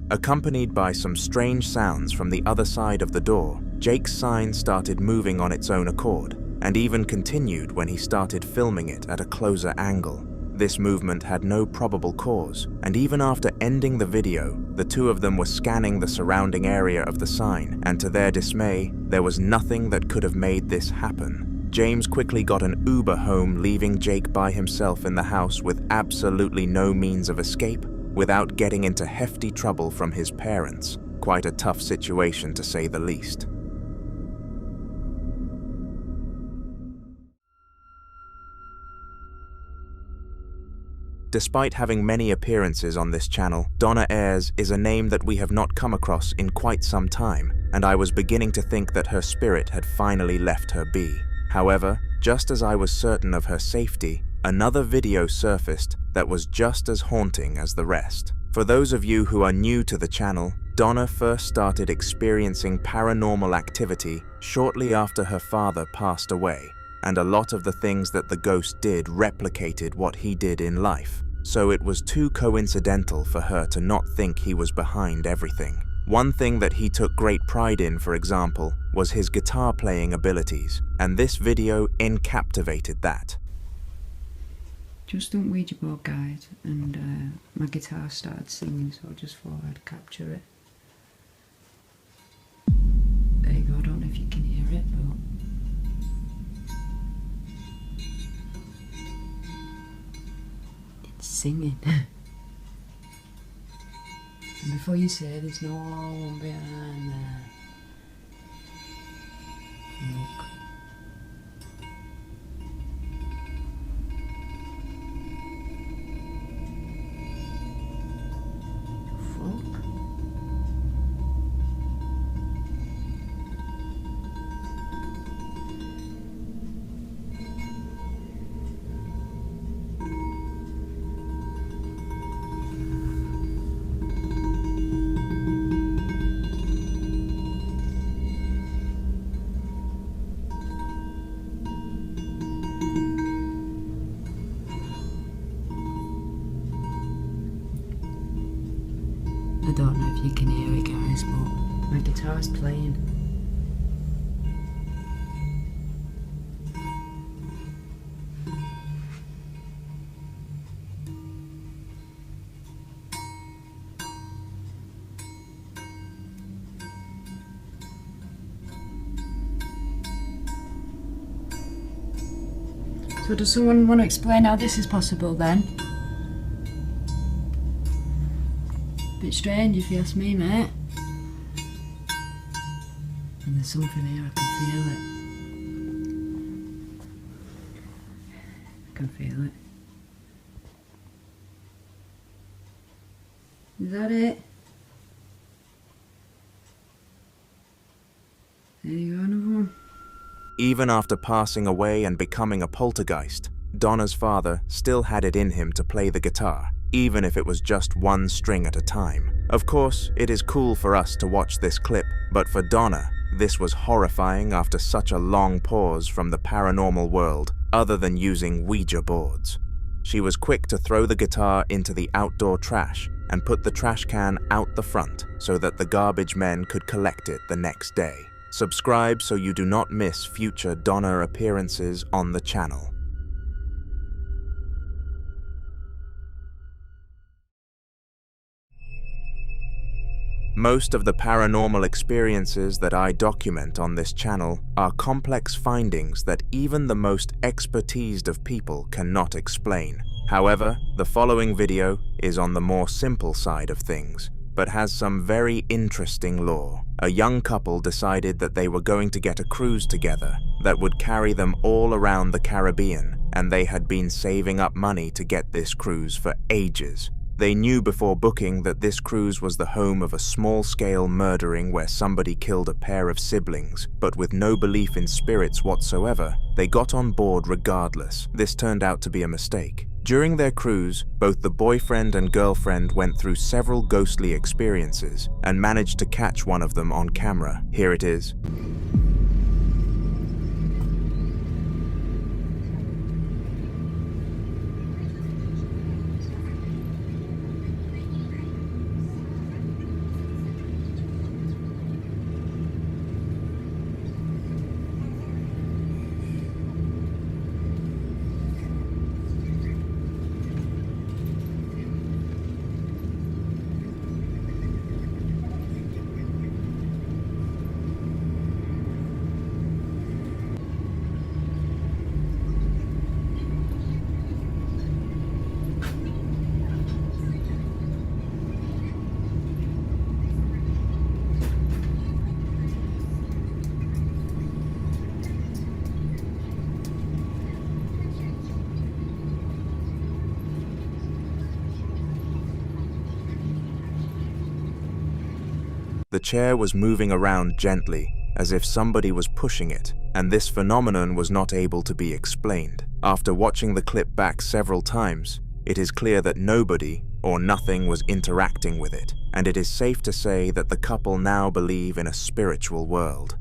S1: Accompanied by some strange sounds from the other side of the door, Jake's sign started moving on its own accord, and even continued when he started filming it at a closer angle. This movement had no probable cause, and even after ending the video, the two of them were scanning the surrounding area of the sign, and to their dismay, there was nothing that could have made this happen. James quickly got an Uber home, leaving Jake by himself in the house with absolutely no means of escape, without getting into hefty trouble from his parents. Quite a tough situation, to say the least. Despite having many appearances on this channel, Donna Ayres is a name that we have not come across in quite some time, and I was beginning to think that her spirit had finally left her be. However, just as I was certain of her safety, another video surfaced that was just as haunting as the rest. For those of you who are new to the channel, Donna first started experiencing paranormal activity shortly after her father passed away, and a lot of the things that the ghost did replicated what he did in life, so it was too coincidental for her to not think he was behind everything. One thing that he took great pride in, for example, was his guitar playing abilities, and this video encaptivated that.
S18: Just done Ouija board guide, and my guitar started singing, so I just thought I'd capture it. There you go, I don't know if you can hear it, but... it's singing. And before you say there's no one behind there. Look. I don't know if you can hear it, guys, but my guitar's playing. So does someone want to explain how this is possible then? Bit strange if you ask me, mate. And there's something here, I can feel it. I can feel it. Is that it? There you go, another one.
S1: Even after passing away and becoming a poltergeist, Donna's father still had it in him to play the guitar, even if it was just one string at a time. Of course, it is cool for us to watch this clip, but for Donna, this was horrifying after such a long pause from the paranormal world, other than using Ouija boards. She was quick to throw the guitar into the outdoor trash and put the trash can out the front so that the garbage men could collect it the next day. Subscribe so you do not miss future Donna appearances on the channel. Most of the paranormal experiences that I document on this channel are complex findings that even the most expertised of people cannot explain. However, the following video is on the more simple side of things, but has some very interesting lore. A young couple decided that they were going to get a cruise together that would carry them all around the Caribbean, and they had been saving up money to get this cruise for ages. They knew before booking that this cruise was the home of a small-scale murdering where somebody killed a pair of siblings, but with no belief in spirits whatsoever, they got on board regardless. This turned out to be a mistake. During their cruise, both the boyfriend and girlfriend went through several ghostly experiences and managed to catch one of them on camera. Here it is. The chair was moving around gently, as if somebody was pushing it, and this phenomenon was not able to be explained. After watching the clip back several times, it is clear that nobody or nothing was interacting with it, and it is safe to say that the couple now believe in a spiritual world.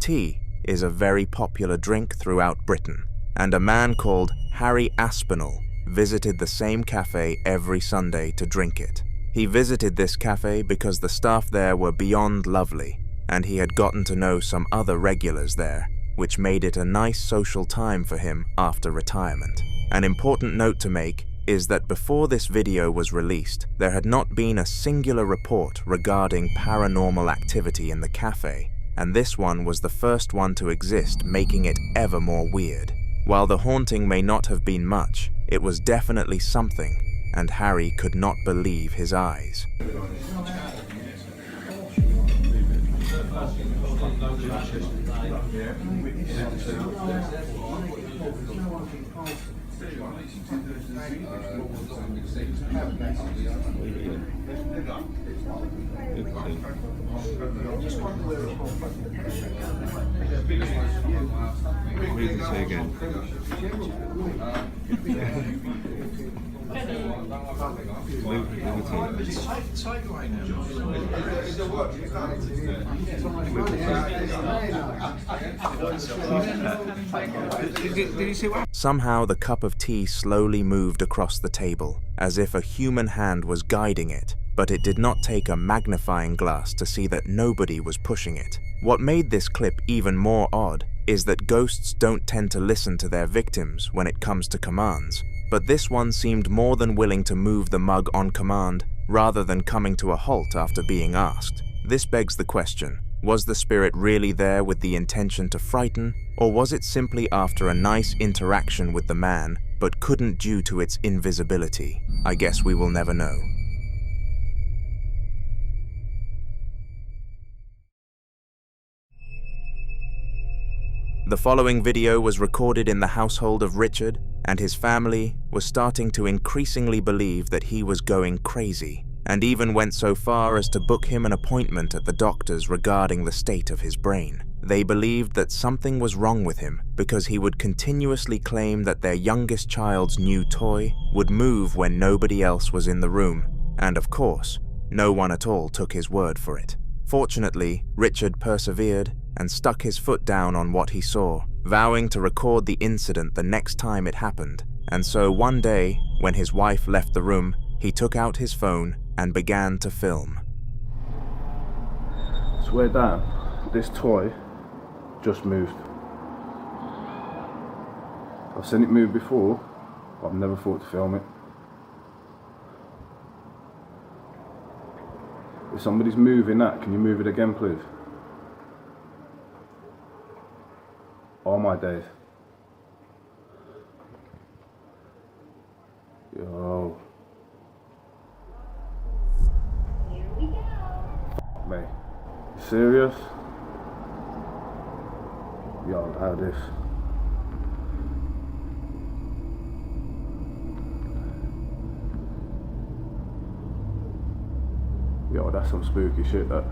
S1: Tea is a very popular drink throughout Britain, and a man called Harry Aspinall visited the same cafe every Sunday to drink it. He visited this cafe because the staff there were beyond lovely, and he had gotten to know some other regulars there, which made it a nice social time for him after retirement. An important note to make is that before this video was released, there had not been a singular report regarding paranormal activity in the cafe, and this one was the first one to exist, making it ever more weird. While the haunting may not have been much, it was definitely something, and Harry could not believe his eyes.
S7: What did you say again?
S1: Somehow the cup of tea slowly moved across the table, as if a human hand was guiding it, but it did not take a magnifying glass to see that nobody was pushing it. What made this clip even more odd is that ghosts don't tend to listen to their victims when it comes to commands, but this one seemed more than willing to move the mug on command rather than coming to a halt after being asked. This begs the question, was the spirit really there with the intention to frighten, or was it simply after a nice interaction with the man but couldn't due to its invisibility? I guess we will never know. The following video was recorded in the household of Richard, and his family was starting to increasingly believe that he was going crazy, and even went so far as to book him an appointment at the doctors regarding the state of his brain. They believed that something was wrong with him because he would continuously claim that their youngest child's new toy would move when nobody else was in the room, and of course, no one at all took his word for it. Fortunately, Richard persevered and stuck his foot down on what he saw, vowing to record the incident the next time it happened. And so one day, when his wife left the room, he took out his phone and began to film.
S19: Swear down, this toy just moved. I've seen it move before, but I've never thought to film it. If somebody's moving that, can you move it again, please? Oh my days. Yo.
S5: Here we go.
S19: F*** me. You serious? Yo, how this? Yo, that's some spooky shit, that.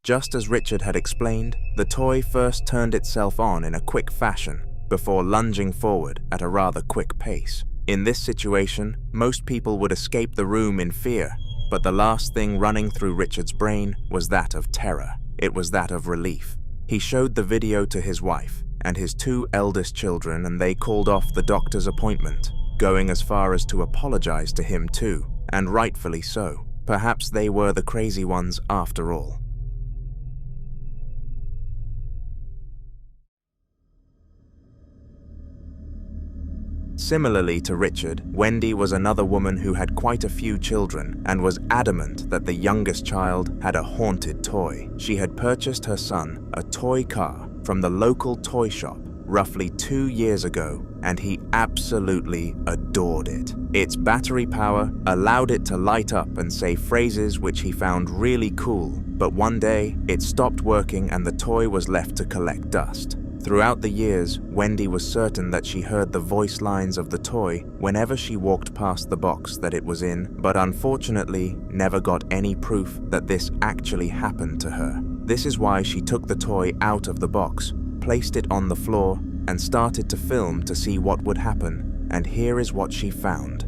S1: Just as Richard had explained, the toy first turned itself on in a quick fashion, before lunging forward at a rather quick pace. In this situation, most people would escape the room in fear, but the last thing running through Richard's brain was that of terror. It was that of relief. He showed the video to his wife and his two eldest children, and they called off the doctor's appointment, going as far as to apologize to him too, and rightfully so. Perhaps they were the crazy ones after all. Similarly to Richard, Wendy was another woman who had quite a few children and was adamant that the youngest child had a haunted toy. She had purchased her son a toy car from the local toy shop roughly 2 years ago and he absolutely adored it. Its battery power allowed it to light up and say phrases which he found really cool, but one day it stopped working and the toy was left to collect dust. Throughout the years, Wendy was certain that she heard the voice lines of the toy whenever she walked past the box that it was in, but unfortunately never got any proof that this actually happened to her. This is why she took the toy out of the box, placed it on the floor, and started to film to see what would happen, and here is what she found.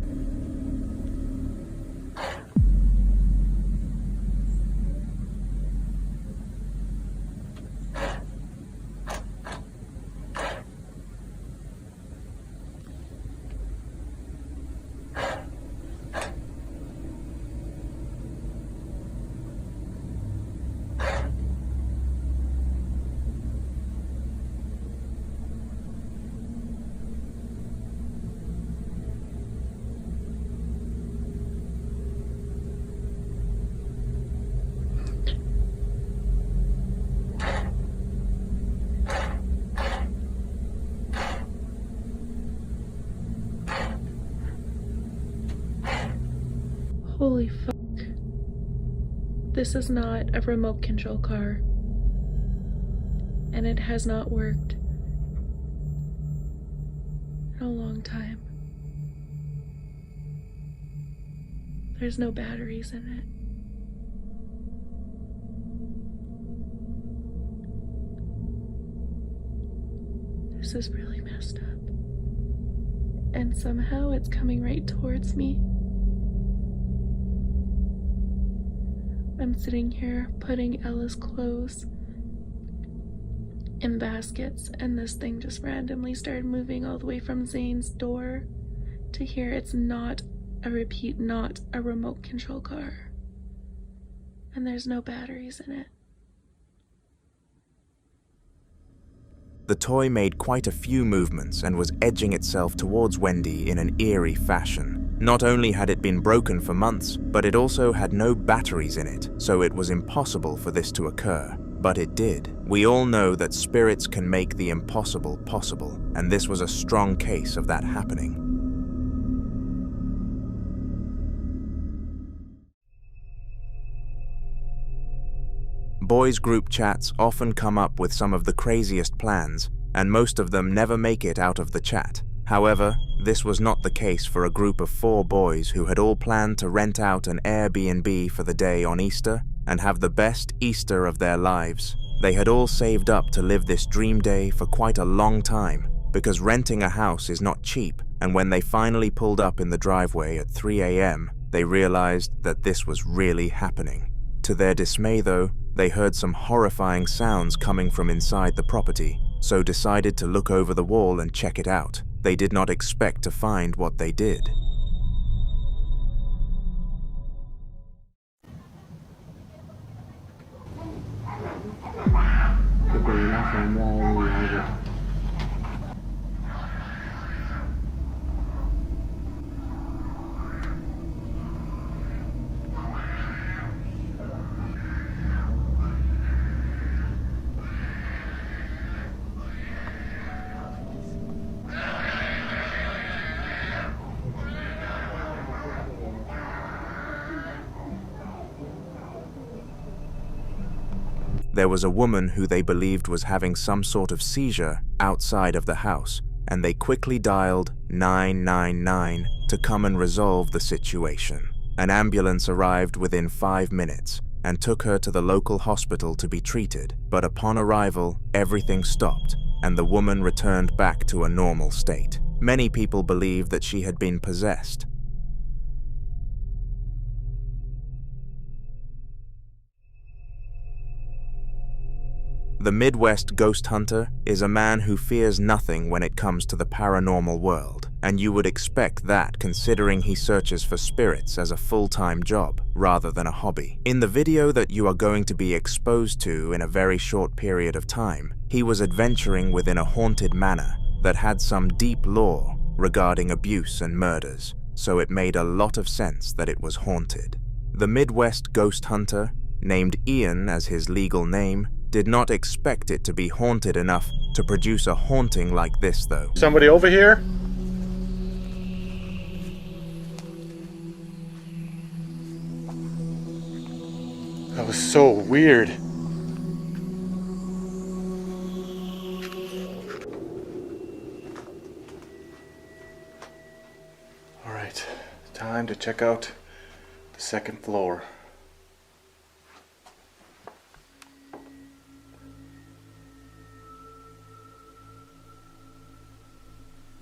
S20: Holy fuck. This is not a remote control car. And it has not worked in a long time. There's no batteries in it. This is really messed up. And somehow it's coming right towards me. I'm sitting here putting Ella's clothes in baskets, and this thing just randomly started moving all the way from Zane's door to here. It's not a repeat, not a remote control car. And there's no batteries in it.
S1: The toy made quite a few movements and was edging itself towards Wendy in an eerie fashion. Not only had it been broken for months, but it also had no batteries in it, so it was impossible for this to occur. But it did. We all know that spirits can make the impossible possible, and this was a strong case of that happening. Boys' group chats often come up with some of the craziest plans, and most of them never make it out of the chat. However, this was not the case for a group of 4 boys who had all planned to rent out an Airbnb for the day on Easter and have the best Easter of their lives. They had all saved up to live this dream day for quite a long time, because renting a house is not cheap, and when they finally pulled up in the driveway at 3 a.m., they realized that this was really happening. To their dismay though, they heard some horrifying sounds coming from inside the property, so decided to look over the wall and check it out. They did not expect to find what they did. There was a woman who they believed was having some sort of seizure outside of the house, and they quickly dialed 999 to come and resolve the situation. An ambulance arrived within 5 minutes and took her to the local hospital to be treated, but upon arrival, everything stopped and the woman returned back to a normal state. Many people believe that she had been possessed. The Midwest ghost hunter is a man who fears nothing when it comes to the paranormal world, and you would expect that considering he searches for spirits as a full-time job rather than a hobby. In the video that you are going to be exposed to in a very short period of time, he was adventuring within a haunted manor that had some deep lore regarding abuse and murders, so it made a lot of sense that it was haunted. The Midwest ghost hunter, named Ian as his legal name, did not expect it to be haunted enough To produce a haunting like this, though.
S15: Somebody over here? That was so weird. All right, time to check out the second floor.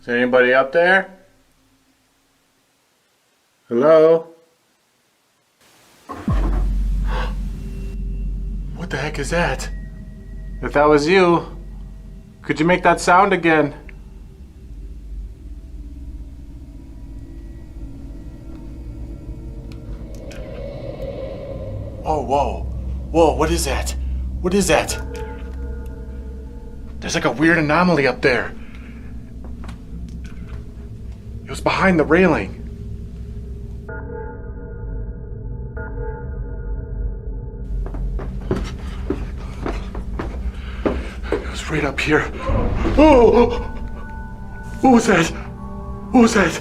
S15: Is anybody up there? Hello? What the heck is that? If that was you, could you make that sound again? Oh, whoa. Whoa, what is that? What is that? There's like a weird anomaly up there. It was behind the railing. It was right up here. Oh! What was that? What was that?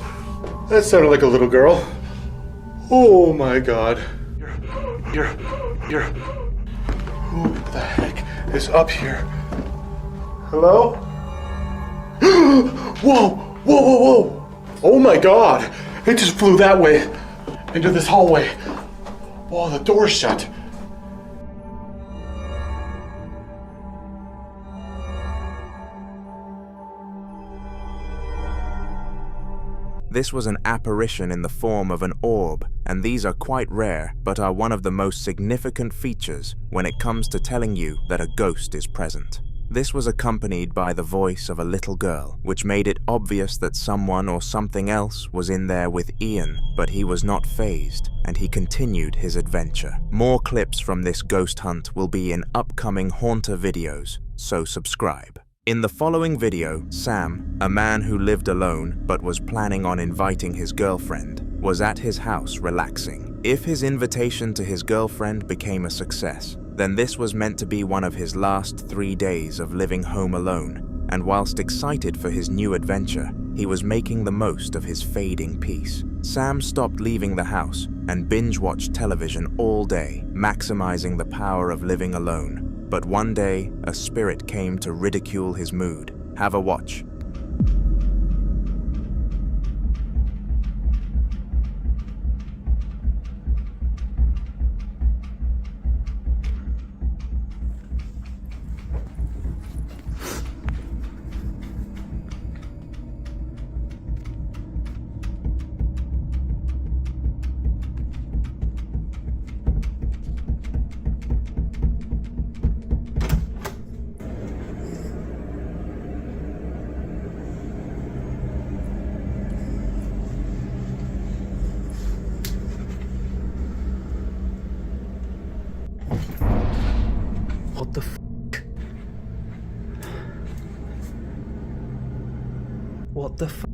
S15: That sounded like a little girl. Oh my god. Here. Who the heck is up here? Hello? Whoa! Oh my god! It just flew that way, into this hallway. Whoa, the door's shut.
S1: This was an apparition in the form of an orb, and these are quite rare, but are one of the most significant features when it comes to telling you that a ghost is present. This was accompanied by the voice of a little girl, which made it obvious that someone or something else was in there with Ian, but he was not fazed, and he continued his adventure. More clips from this ghost hunt will be in upcoming Haunter videos, so subscribe. In the following video, Sam, a man who lived alone but was planning on inviting his girlfriend, was at his house relaxing. If his invitation to his girlfriend became a success, then this was meant to be one of his last 3 days of living home alone, and whilst excited for his new adventure, he was making the most of his fading peace. Sam stopped leaving the house and binge-watched television all day, maximizing the power of living alone. But one day, a spirit came to ridicule his mood. Have a watch.
S6: What the f***? What the f***?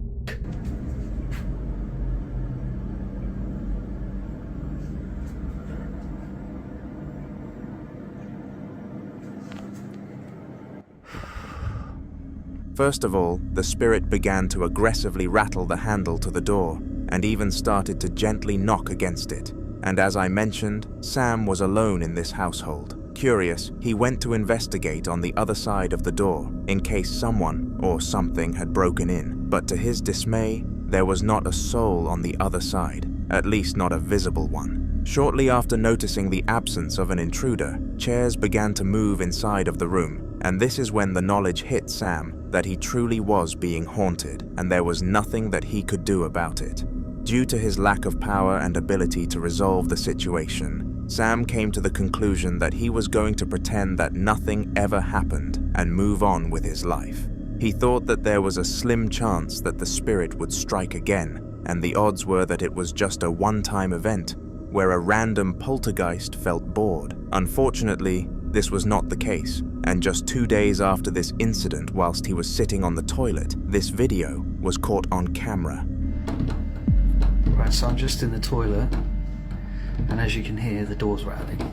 S1: First of all, the spirit began to aggressively rattle the handle to the door, and even started to gently knock against it. And as I mentioned, Sam was alone in this household. Curious, he went to investigate on the other side of the door, in case someone or something had broken in. But to his dismay, there was not a soul on the other side, at least not a visible one. Shortly after noticing the absence of an intruder, chairs began to move inside of the room, and this is when the knowledge hit Sam that he truly was being haunted, and there was nothing that he could do about it. Due to his lack of power and ability to resolve the situation, Sam came to the conclusion that he was going to pretend that nothing ever happened and move on with his life. He thought that there was a slim chance that the spirit would strike again, and the odds were that it was just a one-time event where a random poltergeist felt bored. Unfortunately, this was not the case, and just 2 days after this incident, whilst he was sitting on the toilet, this video was caught on camera.
S6: Right, so I'm just in the toilet, and as you can hear, the door's rattling.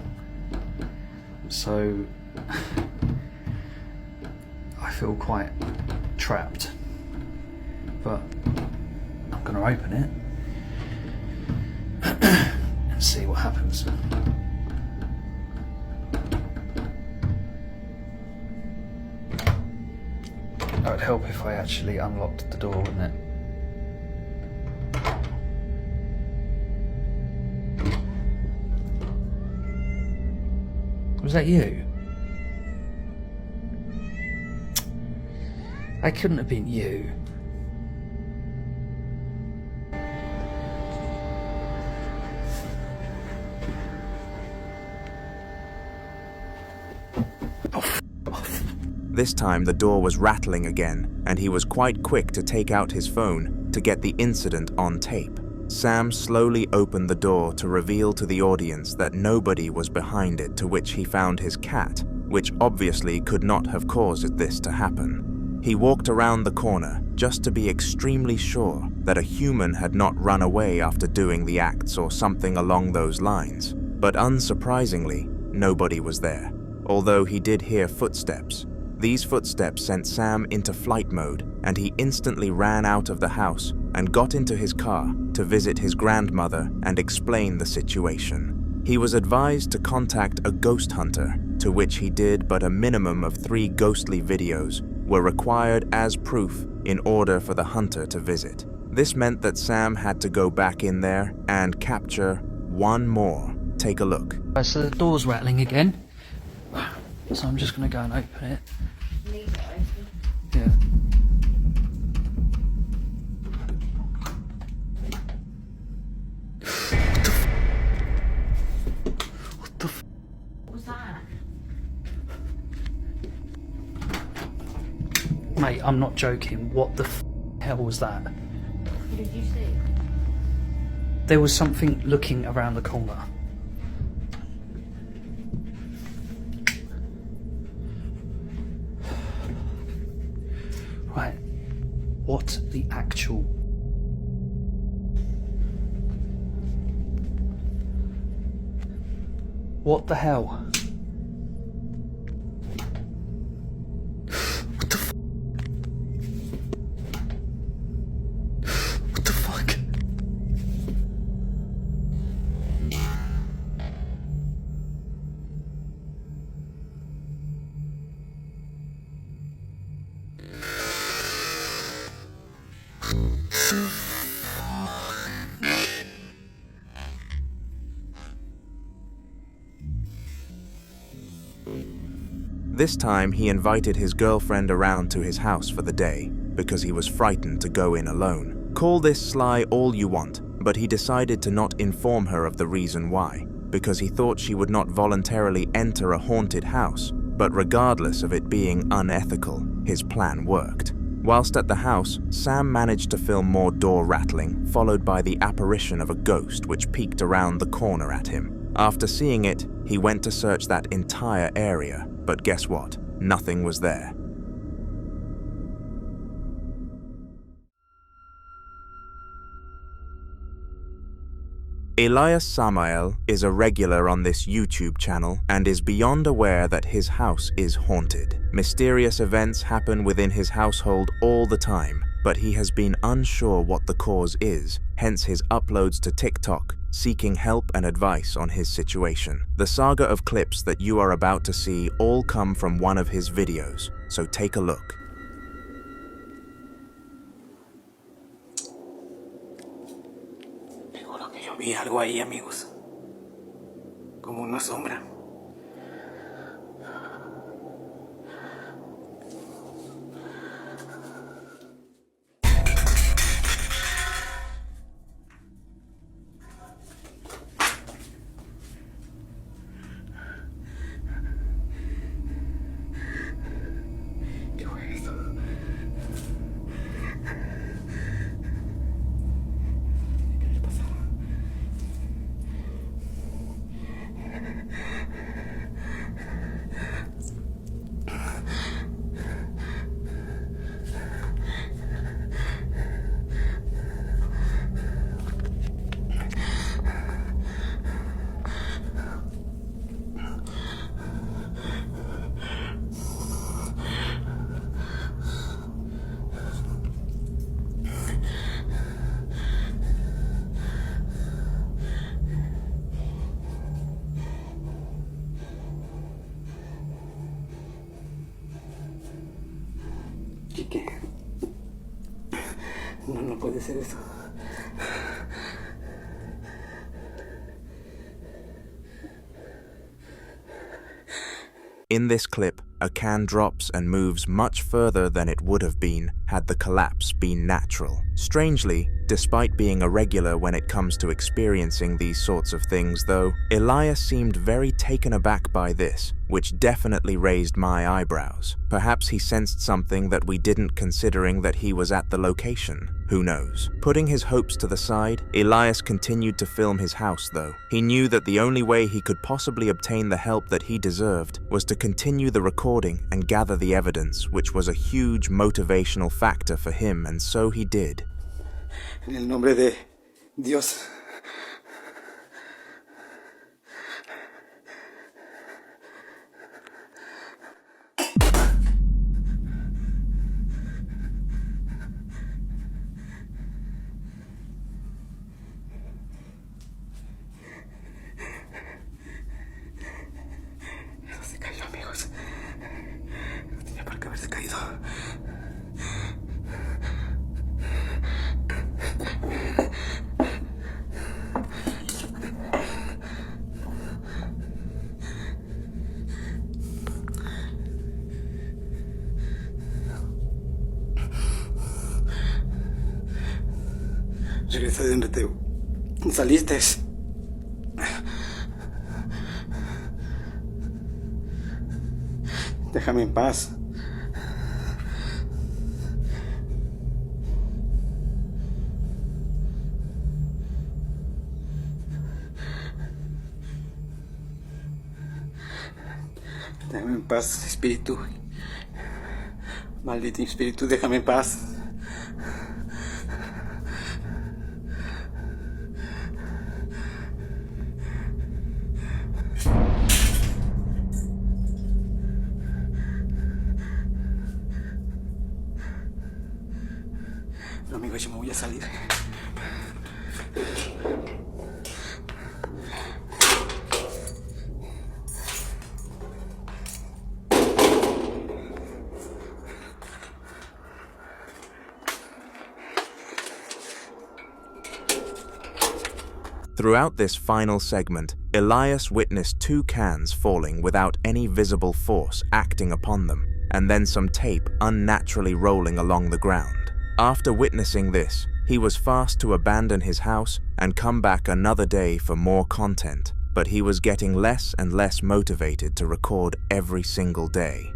S6: So,
S21: I feel quite trapped. But I'm going to open it and see what happens. It would help if I actually unlocked the door, wouldn't it? Was that you? That couldn't have been you.
S1: This time the door was rattling again, and he was quite quick to take out his phone to get the incident on tape. Sam slowly opened the door to reveal to the audience that nobody was behind it, to which he found his cat, which obviously could not have caused this to happen. He walked around the corner just to be extremely sure that a human had not run away after doing the acts or something along those lines. But unsurprisingly, nobody was there, although he did hear footsteps. These footsteps sent Sam into flight mode, and he instantly ran out of the house and got into his car to visit his grandmother and explain the situation. He was advised to contact a ghost hunter, to which he did, but a minimum of 3 ghostly videos were required as proof in order for the hunter to visit. This meant that Sam had to go back in there and capture one more. Take a look.
S21: So the door's rattling again. So I'm just going to go and open it. Yeah. What the f?
S5: What was that?
S21: Mate, I'm not joking. What the hell was that?
S5: What did you see?
S21: There was something looking around the corner. Right, what the actual... What the hell? What the f... What the fuck?
S1: This time he invited his girlfriend around to his house for the day because he was frightened to go in alone. Call this sly all you want, but he decided to not inform her of the reason why, because he thought she would not voluntarily enter a haunted house, but regardless of it being unethical, his plan worked. Whilst at the house, Sam managed to film more door rattling, followed by the apparition of a ghost which peeked around the corner at him. After seeing it, he went to search that entire area, but guess what? Nothing was there. Elias Samuel is a regular on this YouTube channel and is beyond aware that his house is haunted. Mysterious events happen within his household all the time, but he has been unsure what the cause is, hence his uploads to TikTok, seeking help and advice on his situation. The saga of clips that you are about to see all come from one of his videos, so take a look.
S22: Seguro que yo vi algo ahí, amigos. Como una sombra. No, no puede ser eso.
S1: In this clip, a can drops and moves much further than it would have been had the collapse been natural. Strangely, despite being irregular when it comes to experiencing these sorts of things though, Elias seemed very taken aback by this, which definitely raised my eyebrows. Perhaps he sensed something that we didn't, considering that he was at the location. Who knows? Putting his hopes to the side, Elias continued to film his house though. He knew that the only way he could possibly obtain the help that he deserved was to continue the recording and gather the evidence, which was a huge motivational factor for him, and so he did.
S22: En el nombre de Dios. Se cayó, amigos. No tenía por qué haberse caído. Regresa de donde te saliste. Déjame en paz. Déjame en paz, espíritu. Maldito espíritu, déjame en paz. No, amigo, yo me voy a salir.
S1: Throughout this final segment, Elias witnessed 2 cans falling without any visible force acting upon them, and then some tape unnaturally rolling along the ground. After witnessing this, he was fast to abandon his house and come back another day for more content, but he was getting less and less motivated to record every single day.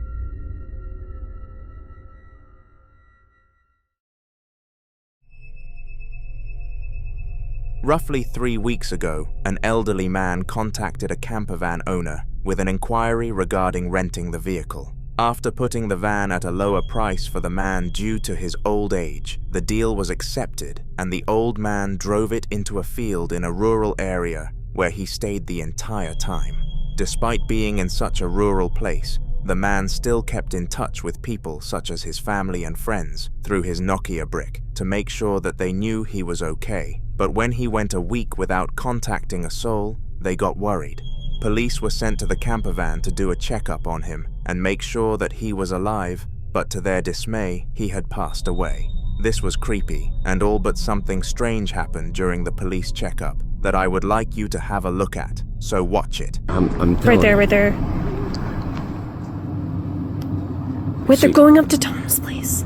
S1: Roughly 3 weeks ago, an elderly man contacted a campervan owner with an inquiry regarding renting the vehicle. After putting the van at a lower price for the man due to his old age, the deal was accepted and the old man drove it into a field in a rural area where he stayed the entire time. Despite being in such a rural place, the man still kept in touch with people such as his family and friends through his Nokia brick to make sure that they knew he was okay. But when he went a week without contacting a soul, they got worried. Police were sent to the campervan to do a checkup on him and make sure that he was alive, but to their dismay, he had passed away. This was creepy, and all but something strange happened during the police checkup that I would like you to have a look at, so watch it.
S3: Right there. Wait, they're going up to Tom's place.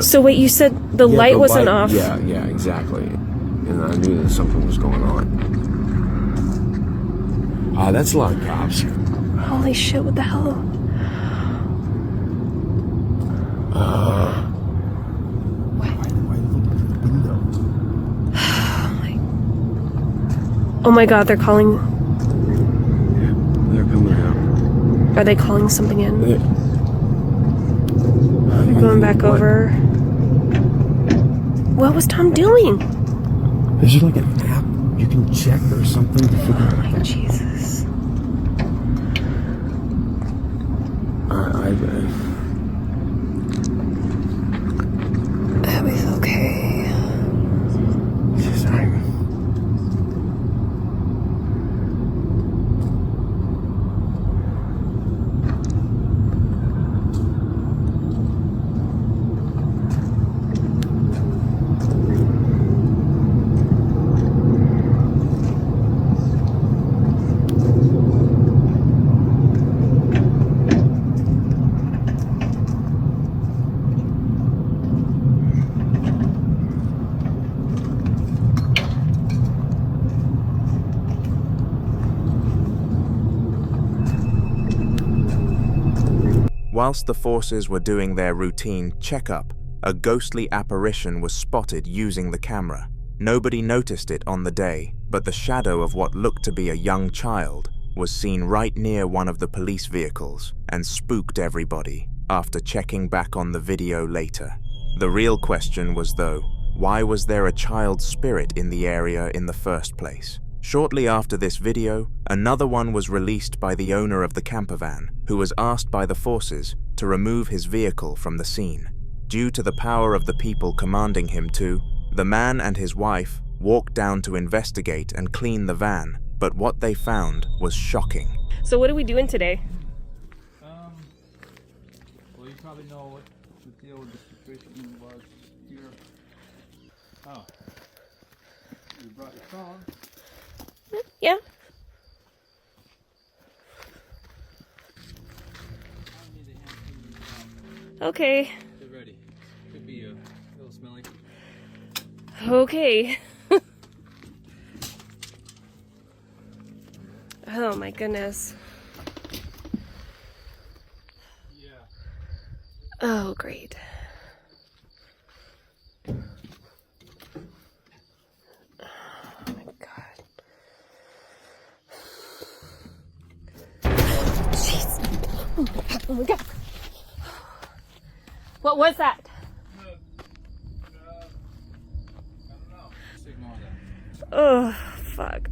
S3: So wait, you said the light wasn't off?
S12: Yeah, exactly. And I knew that something was going on. That's a lot of cops.
S3: Holy shit, what the hell? Oh my god, they're calling...
S12: They're coming out.
S3: Are they calling something in? They're going back over. What was Tom doing?
S12: Is there like an app you can check or something to figure out?
S3: Oh my Jesus. Abby's okay.
S1: Whilst the forces were doing their routine checkup, a ghostly apparition was spotted using the camera. Nobody noticed it on the day, but the shadow of what looked to be a young child was seen right near one of the police vehicles and spooked everybody after checking back on the video later. The real question was, though, why was there a child spirit in the area in the first place? Shortly after this video, another one was released by the owner of the campervan, who was asked by the forces to remove his vehicle from the scene. Due to the power of the people commanding him to, the man and his wife walked down to investigate and clean the van, but what they found was shocking.
S3: So what are we doing today?
S4: Well, you probably know what the deal with the situation was here. Oh. You brought your phone.
S3: Yeah. Okay.
S4: Get ready. Could be a little smelly.
S3: Okay. Oh my goodness.
S4: Yeah.
S3: Oh, great. Oh my god. Jeez. Oh my god. Oh my god. What was that? Oh, fuck.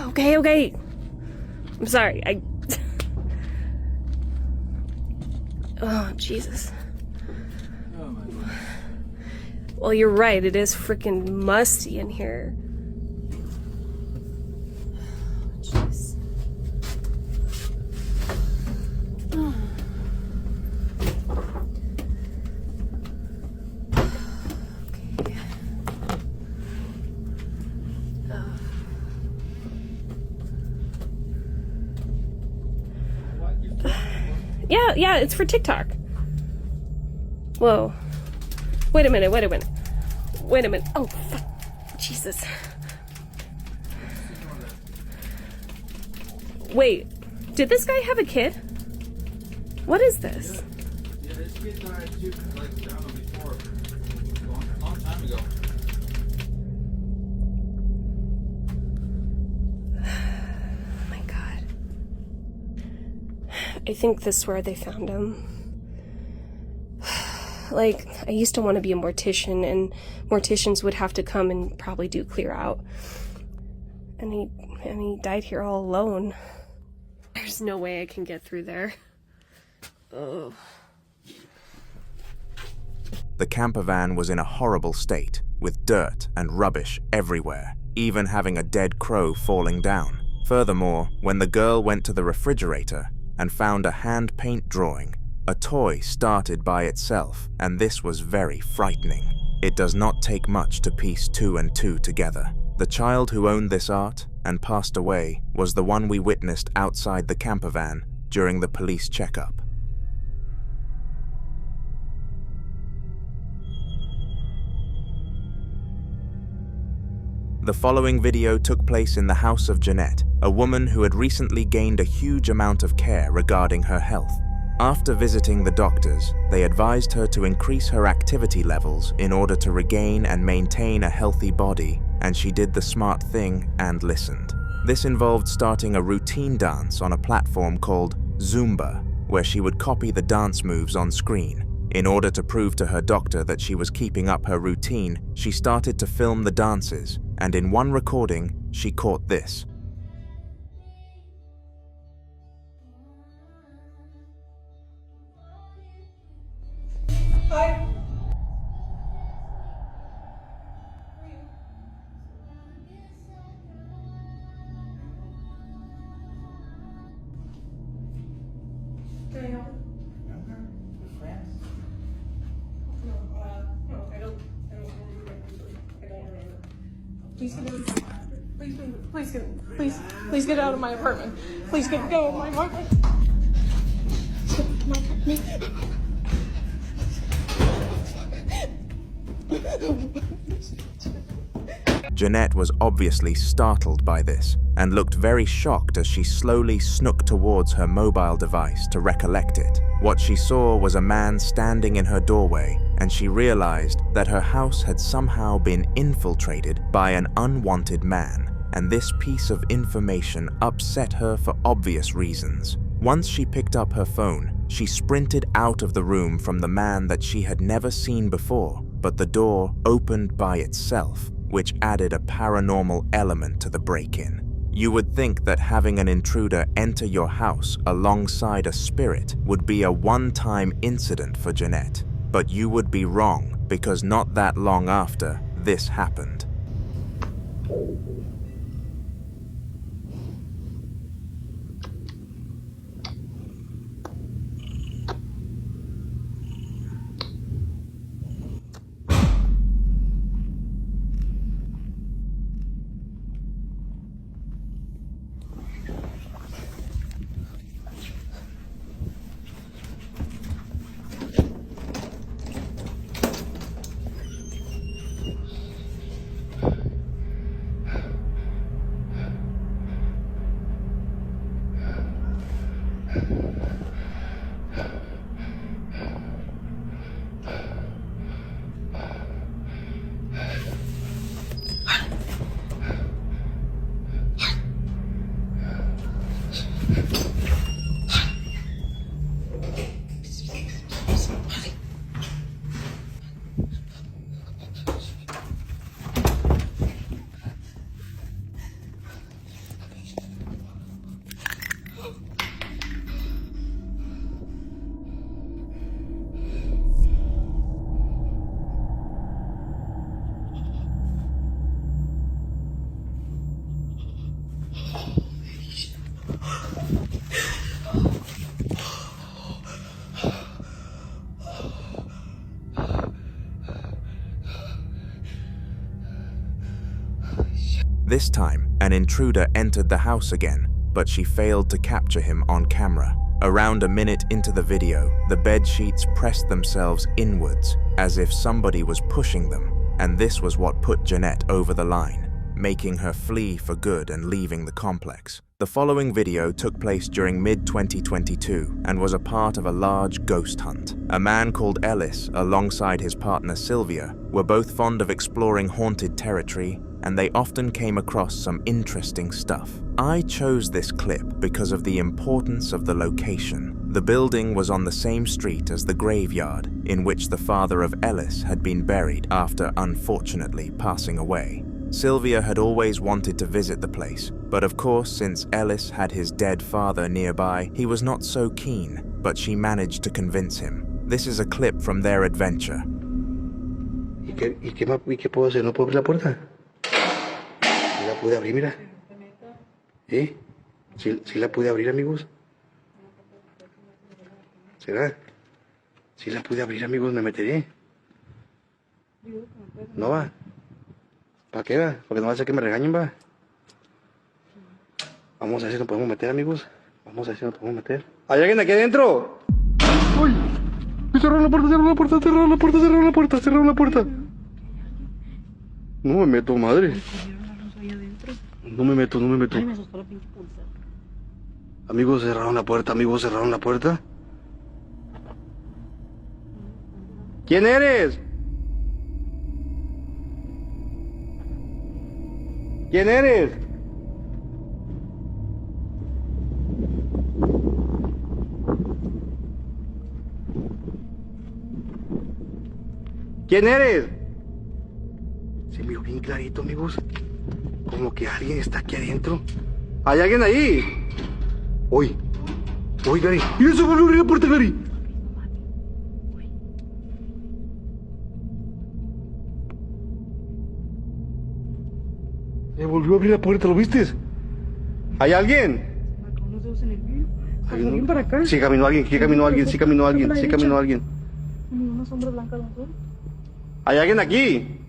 S3: Okay. I'm sorry. Oh, Jesus.
S4: Oh my god.
S3: Well, you're right. It is freaking musty in here. Jeez. Oh. Okay. Yeah, it's for TikTok. Whoa. Wait a minute. Oh, fuck. Jesus. Wait, did this guy have a kid? What is this?
S4: Yeah, this kid died too, like, I don't know, before. A long time ago.
S3: Oh my god. I think this is where they found him. Like, I used to want to be a mortician, and morticians would have to come and probably do clear out. And he died here all alone. There's no way I can get through there. Oh.
S1: The campervan was in a horrible state, with dirt and rubbish everywhere, even having a dead crow falling down. Furthermore, when the girl went to the refrigerator and found a hand paint drawing, a toy started by itself, and this was very frightening. It does not take much to piece 2 and 2 together. The child who owned this art and passed away was the one we witnessed outside the campervan during the police checkup. The following video took place in the house of Janette, a woman who had recently gained a huge amount of care regarding her health. After visiting the doctors, they advised her to increase her activity levels in order to regain and maintain a healthy body, and she did the smart thing and listened. This involved starting a routine dance on a platform called Zumba, where she would copy the dance moves on screen. In order to prove to her doctor that she was keeping up her routine, she started to film the dances, and in one recording, she caught this.
S9: Hi. Can I help?
S13: We're friends.
S9: No, I don't remember. Please get out. Please get out of my apartment. Please get out of my apartment.
S1: Janette was obviously startled by this and looked very shocked as she slowly snooked towards her mobile device to recollect it. What she saw was a man standing in her doorway, and she realized that her house had somehow been infiltrated by an unwanted man, and this piece of information upset her for obvious reasons. Once she picked up her phone, she sprinted out of the room from the man that she had never seen before, but the door opened by itself, which added a paranormal element to the break-in. You would think that having an intruder enter your house alongside a spirit would be a one-time incident for Janette, but you would be wrong, because not that long after, this happened. This time, an intruder entered the house again, but she failed to capture him on camera. Around a minute into the video, the bed sheets pressed themselves inwards, as if somebody was pushing them, and this was what put Janette over the line, making her flee for good and leaving the complex. The following video took place during mid-2022 and was a part of a large ghost hunt. A man called Ellis, alongside his partner Sylvia, were both fond of exploring haunted territory, and they often came across some interesting stuff. I chose this clip because of the importance of the location. The building was on the same street as the graveyard in which the father of Ellis had been buried after unfortunately passing away. Sylvia had always wanted to visit the place, but of course, since Ellis had his dead father nearby, he was not so keen, but she managed to convince him. This is a clip from their adventure.
S2: ¿Y qué puedo hacer? ¿No puedo abrir la puerta? ¿Sí la pude abrir, mira? ¿Sí la pude abrir, amigos? ¿Será? ¿Sí la pude abrir, amigos? ¿Me meteré? ¿No va? ¿Para qué va? Porque no va a ser que me regañen, va. Vamos a ver si nos podemos meter, amigos. Vamos a ver si nos podemos meter. ¿Hay alguien aquí adentro? ¡Uy! Cerraron la puerta, cerraron la puerta, cerraron la puerta, cerraron la puerta, cerraron la puerta. No me meto, madre. No me meto, no me meto. Amigos, cerraron la puerta, amigos, cerraron la puerta. ¿Quién eres? ¿Quién eres? ¿Quién eres? Se miró bien clarito, amigos. Como que alguien está aquí adentro. ¿Hay alguien ahí? Uy, Gary. ¡Mira, se volvió a abrir la puerta, Gary! Se volvió a abrir la puerta, ¿lo viste? ¿Hay alguien? ¿Alguien para acá? Sí caminó alguien, sí caminó alguien, sí caminó alguien, sí caminó alguien.
S9: Una sombra blanca, ¿no?
S2: ¿Hay alguien aquí?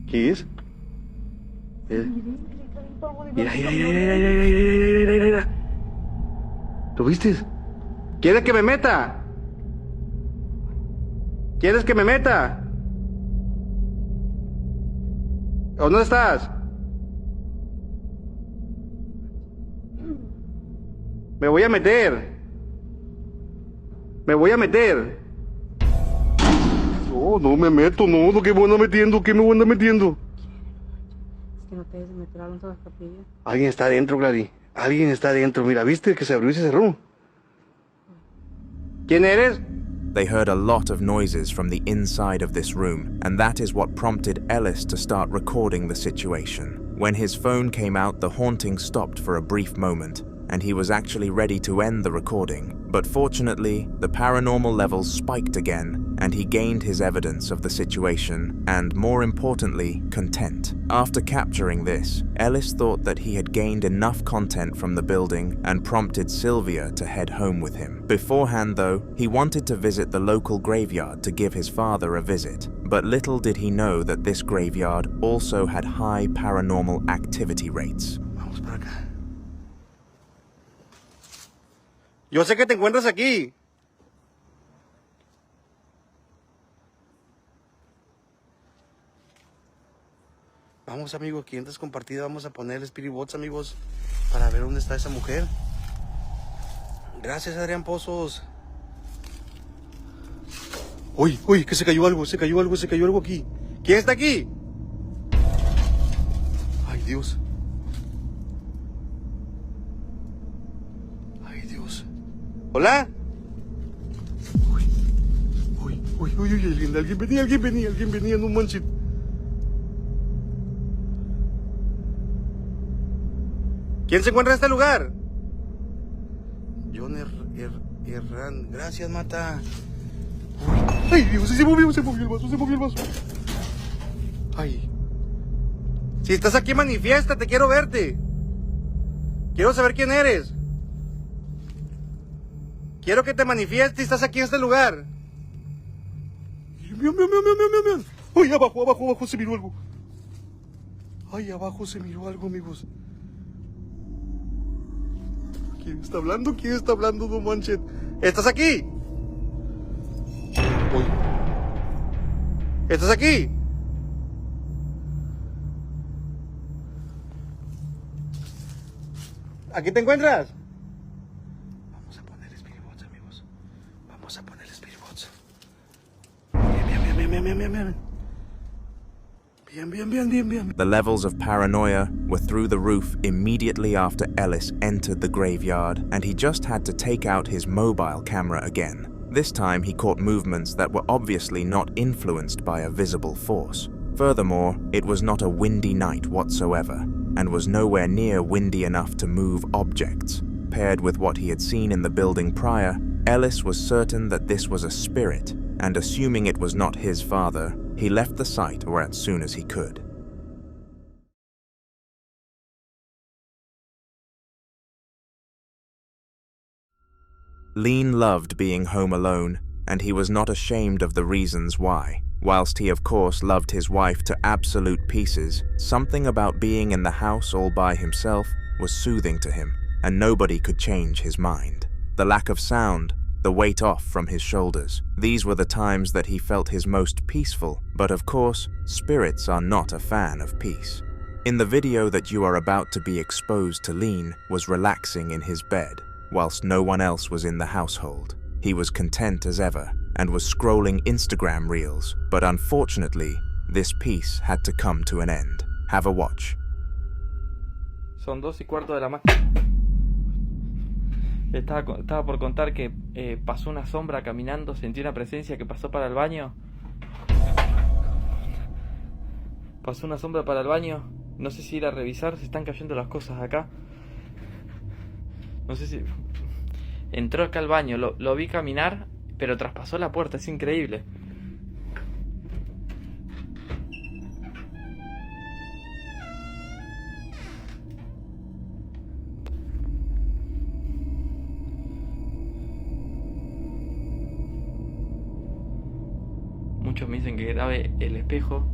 S2: ¿Qué es? Mira. ¿Lo viste? ¿Quieres que me meta? ¿Quieres que me meta? ¿Dónde estás? Me voy a meter. Me voy a meter. No, no me meto, no, ¿qué me voy a metiendo? ¿Qué me voy a andar metiendo?
S8: Es que no te dejes meter a todas las capillas.
S2: Alguien está adentro, Clary. Alguien está adentro. Mira, ¿viste que se abrió y se cerró? ¿Quién eres?
S1: They heard a lot of noises from the inside of this room, and that is what prompted Ellis to start recording the situation. When his phone came out, the haunting stopped for a brief moment, and he was actually ready to end the recording. But fortunately, the paranormal levels spiked again, and he gained his evidence of the situation, and more importantly, content. After capturing this, Ellis thought that he had gained enough content from the building and prompted Sylvia to head home with him. Beforehand, though, he wanted to visit the local graveyard to give his father a visit. But little did he know that this graveyard also had high paranormal activity rates.
S2: Vamos para acá. Yo sé que te encuentras aquí. Vamos, amigos, clientes compartidos, vamos a poner el Spirit Box, amigos, para ver dónde está esa mujer. Gracias, Adrián Pozos. Uy, uy, que se cayó algo aquí. ¿Quién está aquí? Ay, Dios. Ay, Dios. ¿Hola? Uy, uy, uy, uy, alguien venía, no manches. ¿Quién se encuentra en este lugar? John Herrán. Gracias, Mata. Uy. Ay, Dios, se movió el vaso. Ay. Si estás aquí, manifiéstate, quiero verte. Quiero saber quién eres. Quiero que te manifiestes, estás aquí en este lugar. Miau. Ay, abajo se miró algo. Ay, abajo se miró algo, amigos. ¿Quién está hablando? No manches. ¿Estás aquí? Uy. ¿Estás aquí? ¿Aquí te encuentras? Vamos a poner Spirit Box, amigos. Vamos a poner Spirit Box. Bien.
S1: The levels of paranoia were through the roof immediately after Ellis entered the graveyard, and he just had to take out his mobile camera again. This time he caught movements that were obviously not influenced by a visible force. Furthermore, it was not a windy night whatsoever, and was nowhere near windy enough to move objects. Paired with what he had seen in the building prior, Ellis was certain that this was a spirit, and assuming it was not his father, he left the site or as soon as he could. Lean loved being home alone, and he was not ashamed of the reasons why. Whilst he of course loved his wife to absolute pieces, something about being in the house all by himself was soothing to him, and nobody could change his mind. The lack of sound, the weight off from his shoulders, these were the times that he felt his most peaceful, but of course, spirits are not a fan of peace. In the video that you are about to be exposed to, Lean was relaxing in his bed, whilst no one else was in the household. He was content as ever, and was scrolling Instagram reels, but unfortunately, this piece had to come to an end. Have a watch.
S6: Son 2:15 de la mañana. Estaba por contar que pasó una sombra caminando, sentí una presencia que pasó para el baño. Pasó una sombra para el baño, no sé si ir a revisar, se están cayendo las cosas acá. No sé si... Entró acá al baño, lo vi caminar, pero traspasó la puerta, es increíble. Muchos me dicen que grabe el espejo,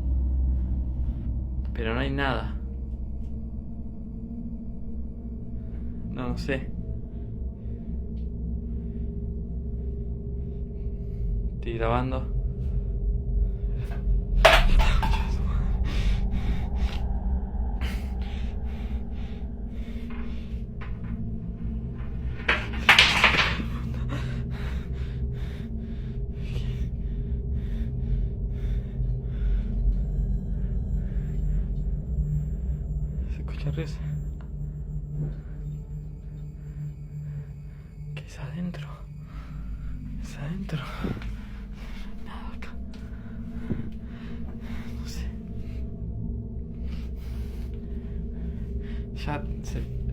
S6: pero no hay nada. No sé. Estoy grabando. ruidos. ¿Qué es adentro? Es adentro. Nada acá. No sé.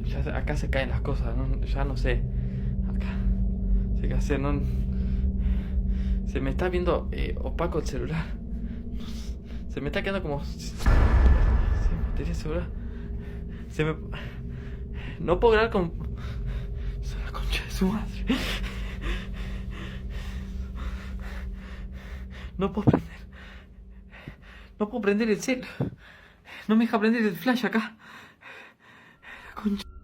S6: Ya acá se caen las cosas, ¿no? Ya no sé. Acá. Sé qué hacer, no. Se me está viendo opaco el celular. Se me está quedando como. Sin batería celular. Se me. No puedo grabar con. Son la concha de su madre. No puedo prender. No puedo prender el cel. No me deja prender el flash acá.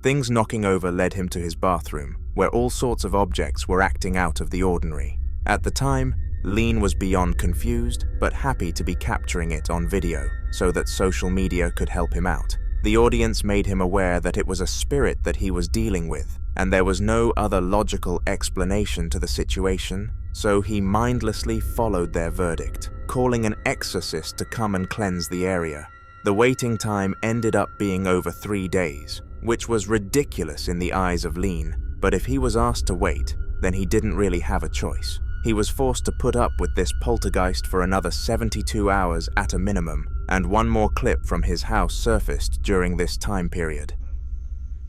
S1: Things knocking over led him to his bathroom, where all sorts of objects were acting out of the ordinary. At the time, Lean was beyond confused, but happy to be capturing it on video, so that social media could help him out. The audience made him aware that it was a spirit that he was dealing with, and there was no other logical explanation to the situation, so he mindlessly followed their verdict, calling an exorcist to come and cleanse the area. The waiting time ended up being over 3 days, which was ridiculous in the eyes of Lean, but if he was asked to wait, then he didn't really have a choice. He was forced to put up with this poltergeist for another 72 hours at a minimum, and one more clip from his house surfaced during this time period.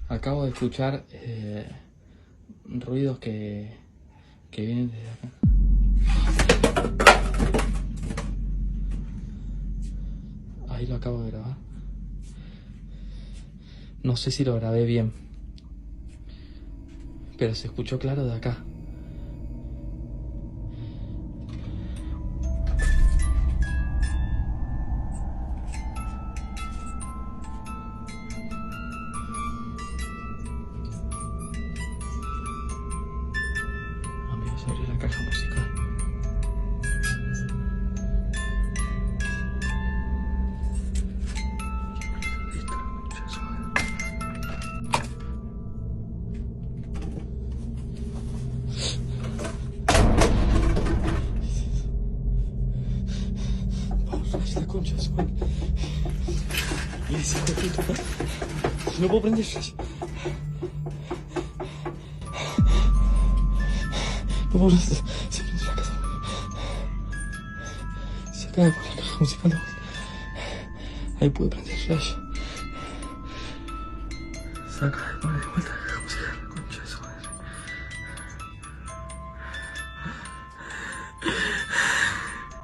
S6: Acabo de escuchar ruidos que vienen desde acá. Ahí lo acabo de grabar. No sé si lo grabé bien, pero se escuchó claro de acá. Amigos, abrí la caja musical. No puedo prender flash. No puedo prender. Se prende la casa. Se acaba de poner la caja musical de vuelta. Ahí puede prender flash. Se acaba de poner de vuelta la caja musical. Concha de su madre.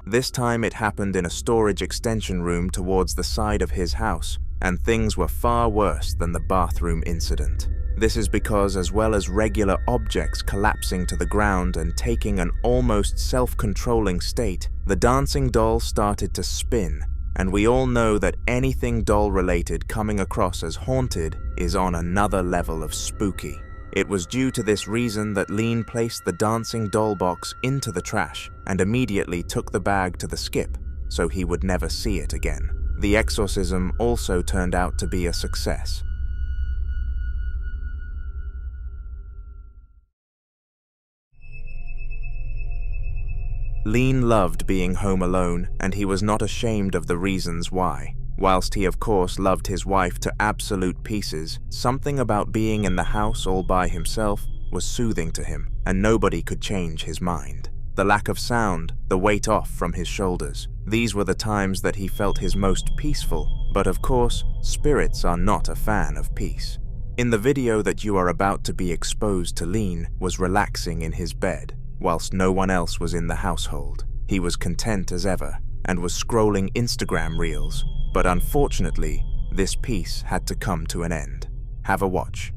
S1: This time it happened in a storage extension room towards the side of his house, and things were far worse than the bathroom incident. This is because, as well as regular objects collapsing to the ground and taking an almost self-controlling state, the dancing doll started to spin, and we all know that anything doll-related coming across as haunted is on another level of spooky. It was due to this reason that Lean placed the dancing doll box into the trash and immediately took the bag to the skip, so he would never see it again. The exorcism also turned out to be a success. Lean loved being home alone, and he was not ashamed of the reasons why. Whilst he of course loved his wife to absolute pieces, something about being in the house all by himself was soothing to him, and nobody could change his mind. The lack of sound, the weight off from his shoulders, these were the times that he felt his most peaceful, but of course, spirits are not a fan of peace. In the video that you are about to be exposed to, Lean was relaxing in his bed, whilst no one else was in the household. He was content as ever, and was scrolling Instagram reels, but unfortunately, this peace had to come to an end. Have a watch.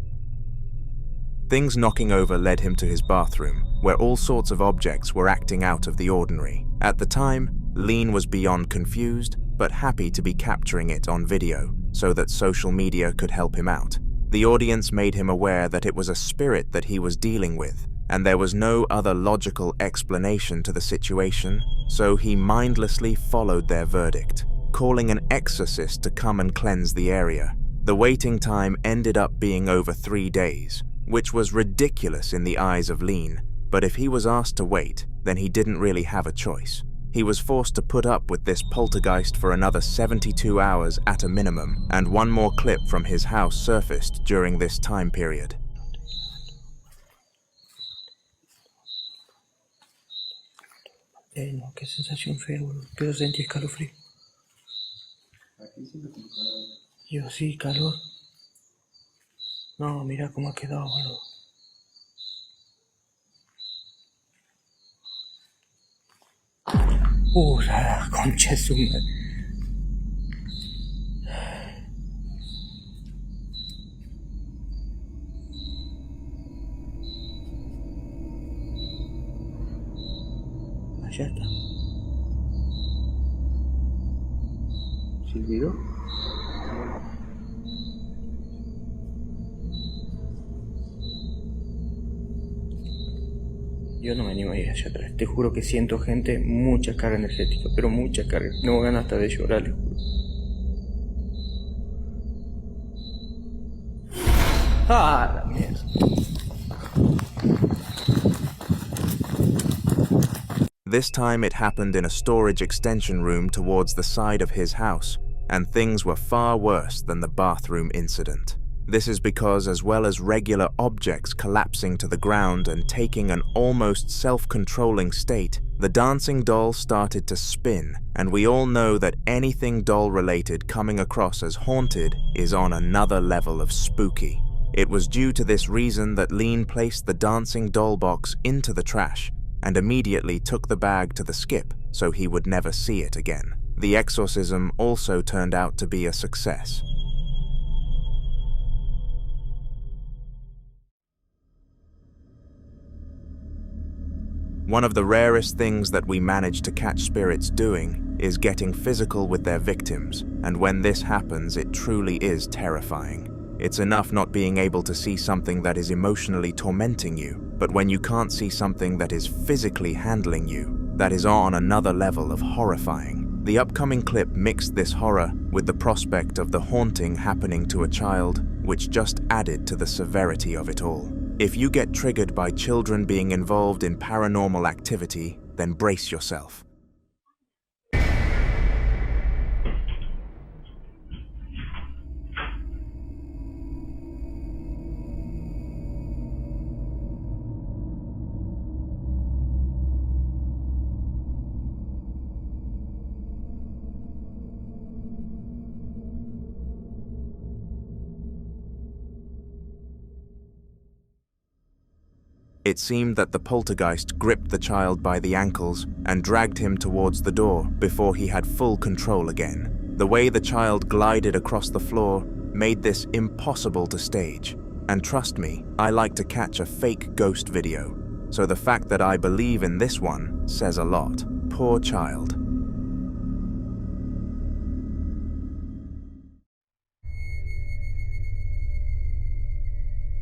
S1: Things knocking over led him to his bathroom, where all sorts of objects were acting out of the ordinary. At the time, Lean was beyond confused, but happy to be capturing it on video, so that social media could help him out. The audience made him aware that it was a spirit that he was dealing with, and there was no other logical explanation to the situation, so he mindlessly followed their verdict, calling an exorcist to come and cleanse the area. The waiting time ended up being over 3 days, which was ridiculous in the eyes of Lean, but if he was asked to wait, then he didn't really have a choice. He was forced to put up with this poltergeist for another 72 hours at a minimum, and one more clip from his house surfaced during this time period.
S2: No, qué sensación fea, boludo. Pero sentí escalofrío. Yo sí, calor. No, mira cómo ha quedado, boludo. La concha de su madre. Allá está. ¿Silbido? Yo no me animo a ir allá atrás. Te juro que siento gente, mucha carga energética, pero mucha carga. No gano hasta de llorar, les juro. ¡Ah, la mierda!
S1: This time it happened in a storage extension room towards the side of his house, and things were far worse than the bathroom incident. This is because, as well as regular objects collapsing to the ground and taking an almost self-controlling state, the dancing doll started to spin, and we all know that anything doll-related coming across as haunted is on another level of spooky. It was due to this reason that Lean placed the dancing doll box into the trash and immediately took the bag to the skip so he would never see it again. The exorcism also turned out to be a success. One of the rarest things that we manage to catch spirits doing is getting physical with their victims, and when this happens, it truly is terrifying. It's enough not being able to see something that is emotionally tormenting you, but when you can't see something that is physically handling you, that is on another level of horrifying. The upcoming clip mixed this horror with the prospect of the haunting happening to a child, which just added to the severity of it all. If you get triggered by children being involved in paranormal activity, then brace yourself. It seemed that the poltergeist gripped the child by the ankles and dragged him towards the door before he had full control again. The way the child glided across the floor made this impossible to stage. And trust me, I like to catch a fake ghost video, so the fact that I believe in this one says a lot. Poor child.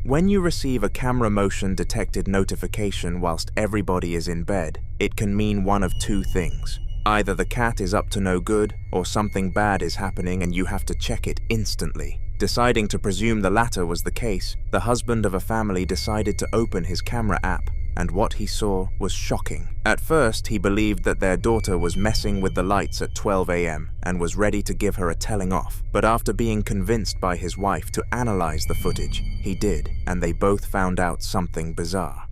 S1: When you receive a camera motion detected notification whilst everybody is in bed, it can mean one of two things. Either the cat is up to no good, or something bad is happening and you have to check it instantly. Deciding to presume the latter was the case, the husband of a family decided to open his camera app, and what he saw was shocking. At first, he believed that their daughter was messing with the lights at 12 a.m. and was ready to give her a telling off. But after being convinced by his wife to analyze the footage, he did, and they both found out something bizarre.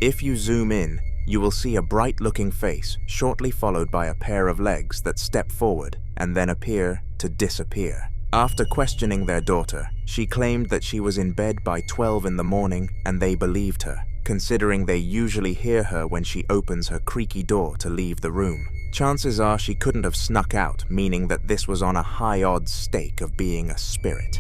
S1: If you zoom in, you will see a bright-looking face, shortly followed by a pair of legs that step forward and then appear to disappear. After questioning their daughter, she claimed that she was in bed by 12 in the morning and they believed her, considering they usually hear her when she opens her creaky door to leave the room. Chances are she couldn't have snuck out, meaning that this was on a high-odds stake of being a spirit.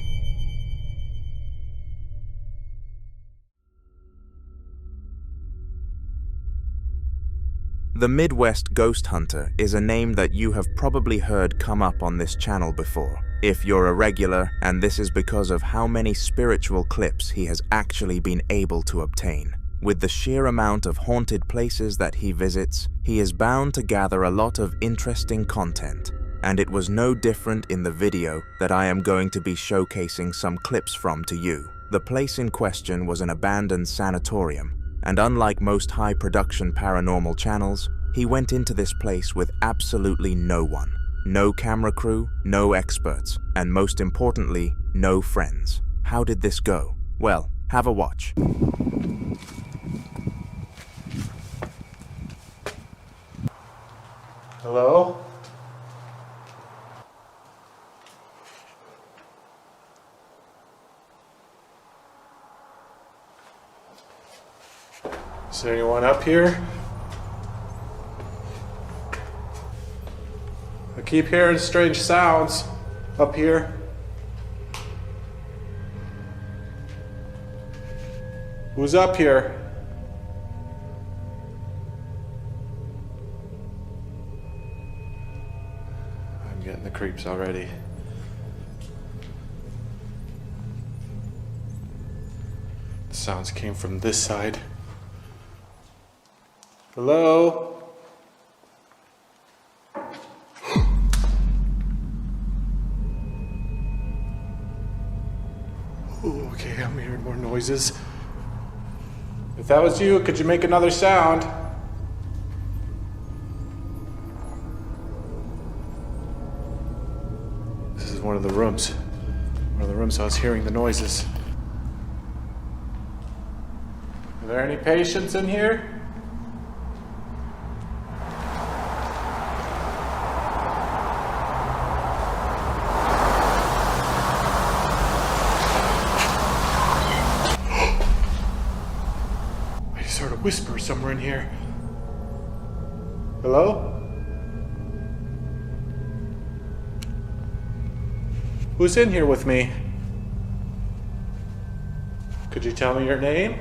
S1: The Midwest Ghost Hunter is a name that you have probably heard come up on this channel before, if you're a regular, and this is because of how many spiritual clips he has actually been able to obtain. With the sheer amount of haunted places that he visits, he is bound to gather a lot of interesting content. and it was no different in the video that I am going to be showcasing some clips from to you. The place in question was an abandoned sanatorium, and unlike most high-production paranormal channels, he went into this place with absolutely no one. No camera crew, no experts, and most importantly, no friends. How did this go? Well, have a watch.
S15: Hello? Is there anyone up here? I keep hearing strange sounds up here. Who's up here? I'm getting the creeps already. The sounds came from this side. Hello? Ooh, okay, I'm hearing more noises. If that was you, could you make another sound? This is one of the rooms. One of the rooms I was hearing the noises. Are there any patients in here? Whisper somewhere in here. Hello? Who's in here with me? Could you tell me your name?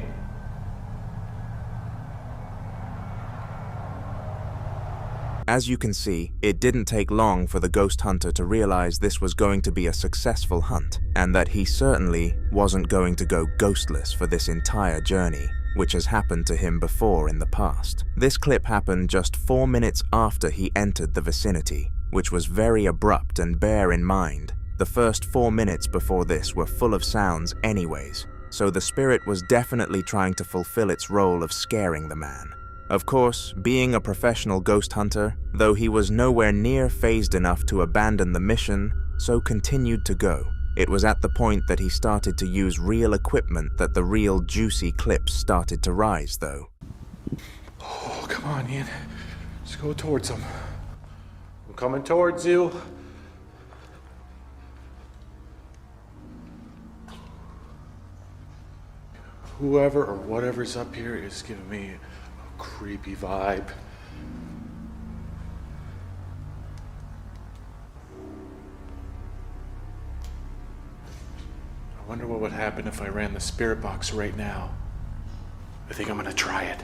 S1: As you can see, it didn't take long for the ghost hunter to realize this was going to be a successful hunt, and that he certainly wasn't going to go ghostless for this entire journey, which has happened to him before in the past. This clip happened just 4 minutes after he entered the vicinity, which was very abrupt, and bear in mind, the first 4 minutes before this were full of sounds anyways, so the spirit was definitely trying to fulfill its role of scaring the man. Of course, being a professional ghost hunter, though he was nowhere near phased enough to abandon the mission, so continued to go. It was at the point that he started to use real equipment that the real juicy clips started to rise, though.
S15: Oh, come on, Ian. Let's go towards him. I'm coming towards you. Whoever or whatever's up here is giving me a creepy vibe. I wonder what would happen if I ran the spirit box right now. I think I'm gonna try it.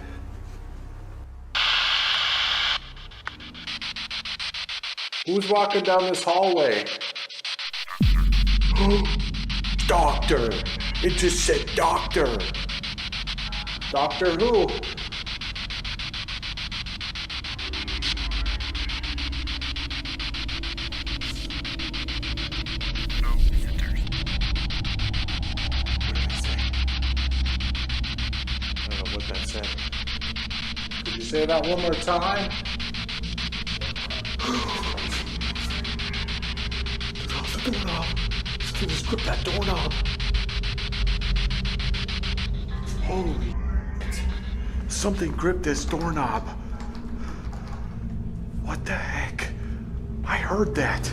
S15: Who's walking down this hallway? Doctor! It just said doctor! Doctor who? Say that one more time. The doorknob. Just grip that doorknob. Holy shit. Something gripped this doorknob. What the heck? I heard that.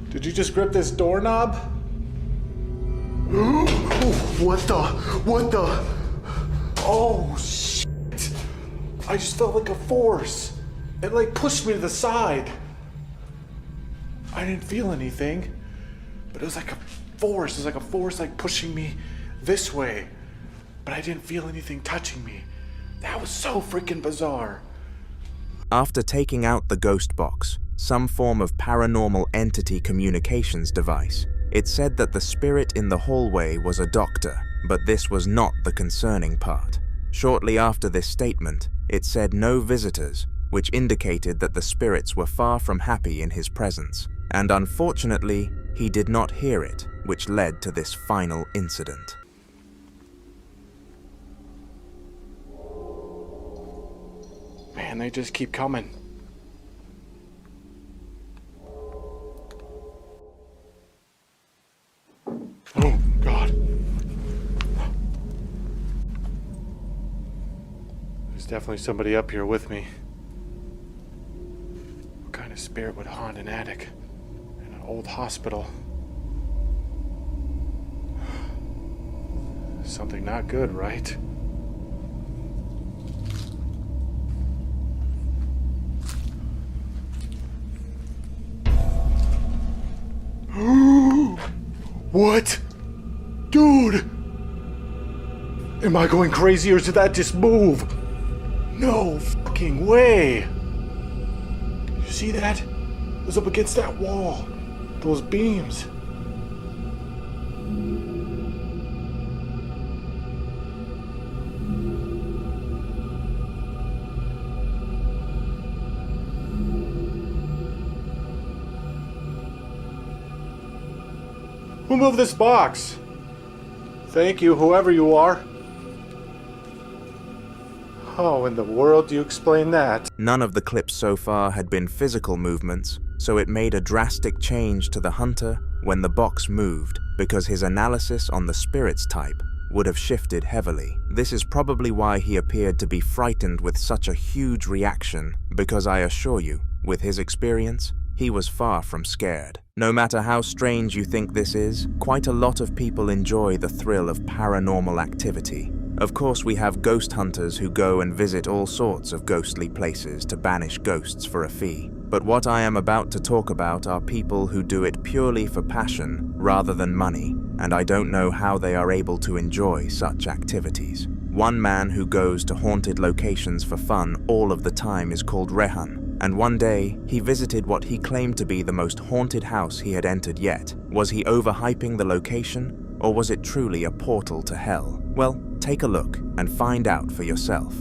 S15: Did you just grip this doorknob? What the? Oh shit. I just felt like a force. It like pushed me to the side. I didn't feel anything, but it was like a force. It was like a force like pushing me this way, but I didn't feel anything touching me. That was so freaking bizarre.
S1: After taking out the ghost box, some form of paranormal entity communications device, it said that the spirit in the hallway was a doctor, but this was not the concerning part. Shortly after this statement, it said no visitors, which indicated that the spirits were far from happy in his presence, and unfortunately, he did not hear it, which led to this final incident.
S15: Man, they just keep coming. Oh, God. There's definitely somebody up here with me. What kind of spirit would haunt an attic in an old hospital? Something not good, right? What? Dude! Am I going crazy or did that just move? No fucking way! You see that? It was up against that wall. Those beams. Who moved this box? Thank you, whoever you are. How in the world do you explain that?
S1: None of the clips so far had been physical movements, so it made a drastic change to the hunter when the box moved, because his analysis on the spirit's type would have shifted heavily. This is probably why he appeared to be frightened with such a huge reaction, because I assure you, with his experience, he was far from scared. No matter how strange you think this is, quite a lot of people enjoy the thrill of paranormal activity. Of course, we have ghost hunters who go and visit all sorts of ghostly places to banish ghosts for a fee. But what I am about to talk about are people who do it purely for passion rather than money, and I don't know how they are able to enjoy such activities. One man who goes to haunted locations for fun all of the time is called Rehan. And one day, he visited what he claimed to be the most haunted house he had entered yet. Was he overhyping the location, or was it truly a portal to hell? Well, take a look and find out for yourself.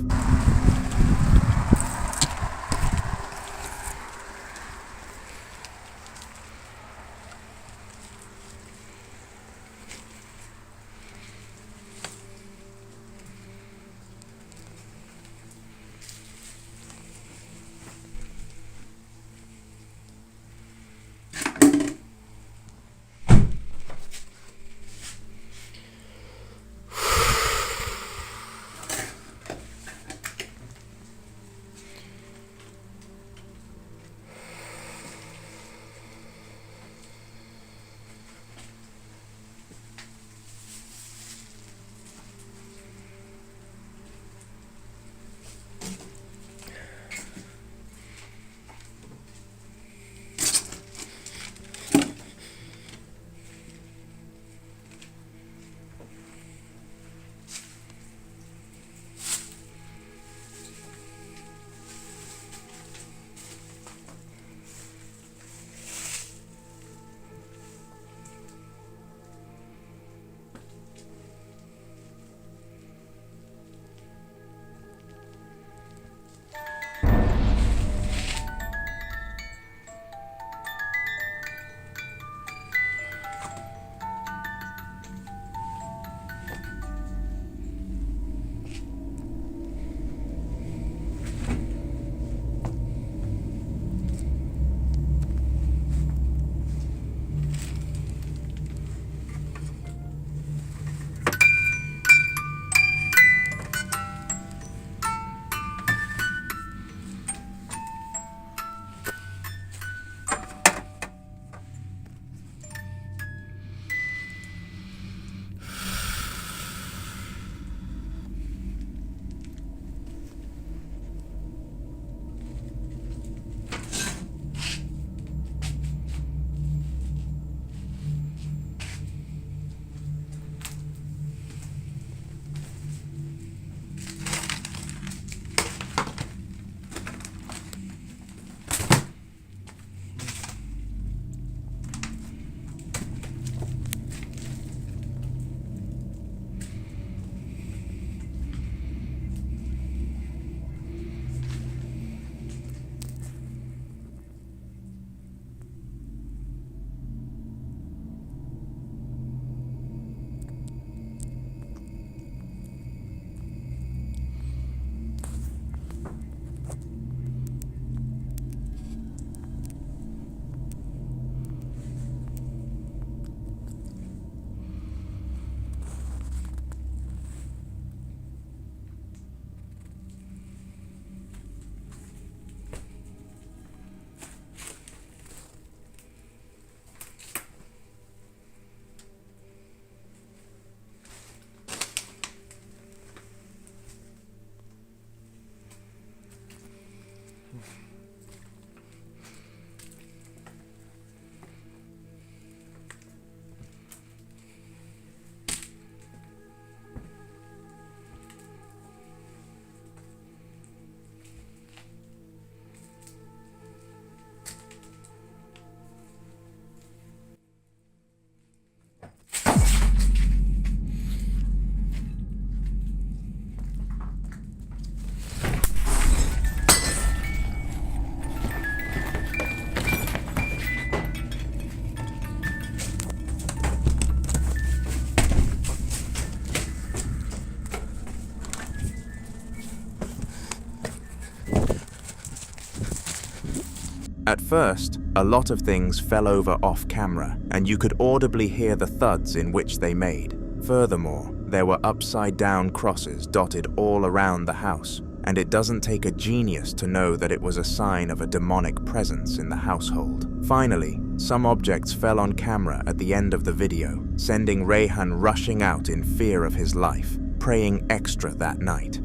S1: At first, a lot of things fell over off camera, and you could audibly hear the thuds in which they made. Furthermore, there were upside-down crosses dotted all around the house, and it doesn't take a genius to know that it was a sign of a demonic presence in the household. Finally, some objects fell on camera at the end of the video, sending Rayhan rushing out in fear of his life, praying extra that night.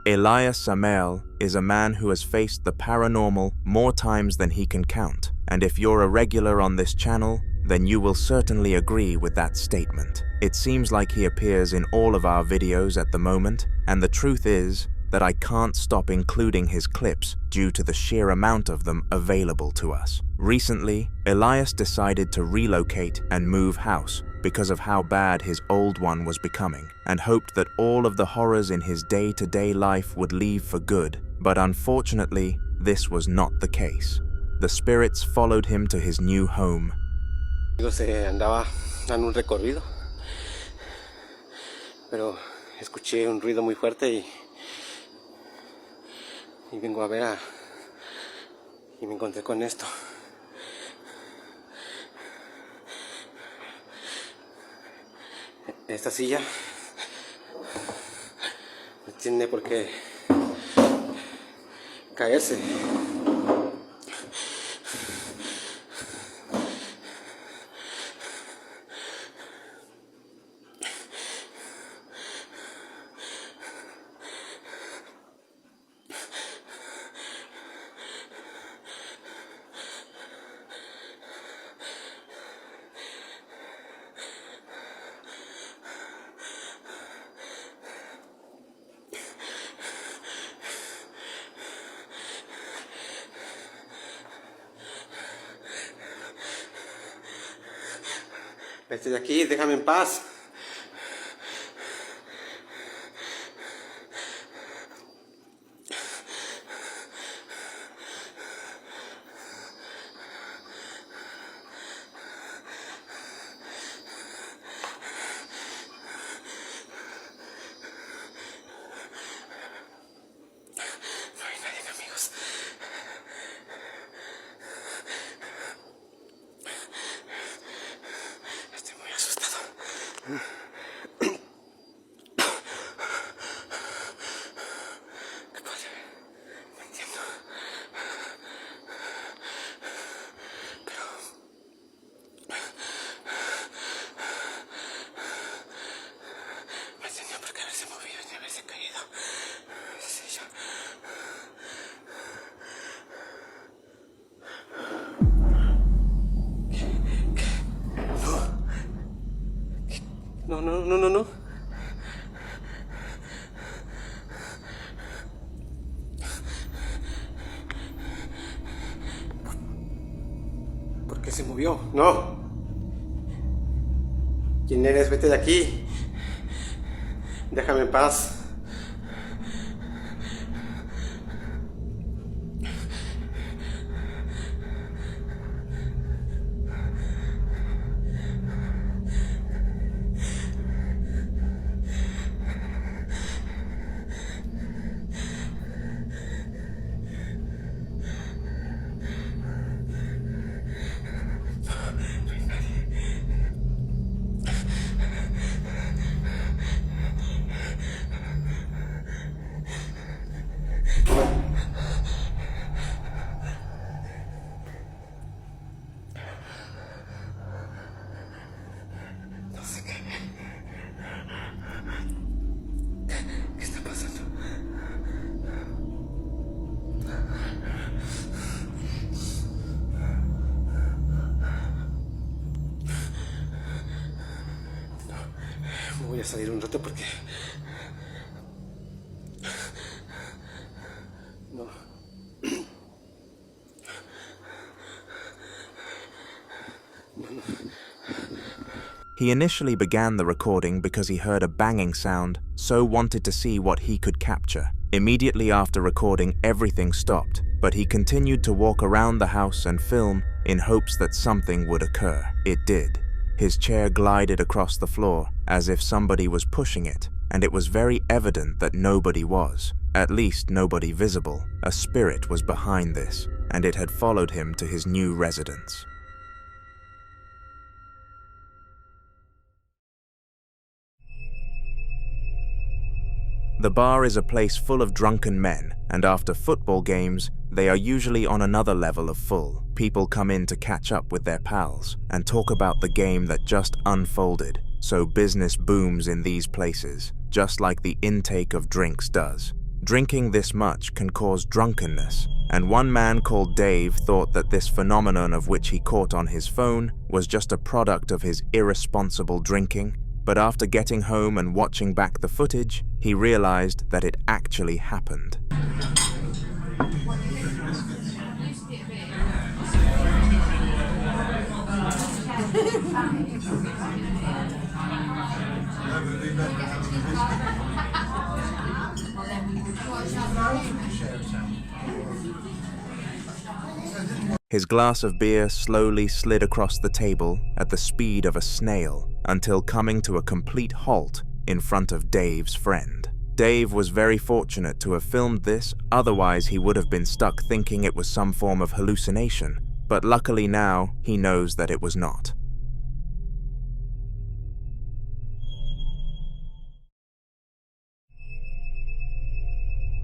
S1: Elias Samuel is a man who has faced the paranormal more times than he can count, and if you're a regular on this channel, then you will certainly agree with that statement. It seems like he appears in all of our videos at the moment, and the truth is that I can't stop including his clips due to the sheer amount of them available to us. Recently, Elias decided to relocate and move house because of how bad his old one was becoming, and hoped that all of the horrors in his day-to-day life would leave for good, but unfortunately, this was not the case. The spirits followed him to his new home.
S10: Se andaba dando un recorrido, pero escuché un ruido muy fuerte y vengo a ver y me encontré con esto. Esta silla no tiene por qué caerse. Vete de aquí, déjame en paz. No hay nadie, amigos. No. ¿Por qué se movió? No. ¿Quién eres? Vete de aquí. Déjame en paz. Voy a salir un rato porque no.
S1: He initially began the recording because he heard a banging sound, so wanted to see what he could capture. Immediately after recording, everything stopped, but he continued to walk around the house and film in hopes that something would occur. It did. His chair glided across the floor as if somebody was pushing it, and it was very evident that nobody was, at least nobody visible. A spirit was behind this, and it had followed him to his new residence. The bar is a place full of drunken men, and after football games, they are usually on another level of full. People come in to catch up with their pals and talk about the game that just unfolded, so business booms in these places, just like the intake of drinks does. Drinking this much can cause drunkenness, and one man called Dave thought that this phenomenon of which he caught on his phone was just a product of his irresponsible drinking. But after getting home and watching back the footage, he realized that it actually happened. His glass of beer slowly slid across the table at the speed of a snail until coming to a complete halt in front of Dave's friend. Dave was very fortunate to have filmed this, otherwise he would have been stuck thinking it was some form of hallucination, but luckily now he knows that it was not.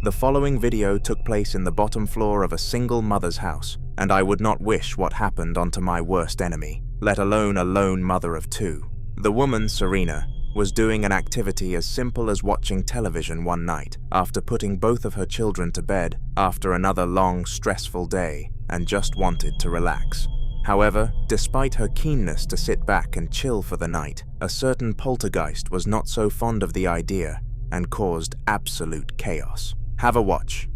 S1: The following video took place in the bottom floor of a single mother's house, and I would not wish what happened onto my worst enemy, let alone a lone mother of two. The woman, Serena, was doing an activity as simple as watching television one night after putting both of her children to bed after another long, stressful day, and just wanted to relax. However, despite her keenness to sit back and chill for the night, a certain poltergeist was not so fond of the idea and caused absolute chaos. Have a watch.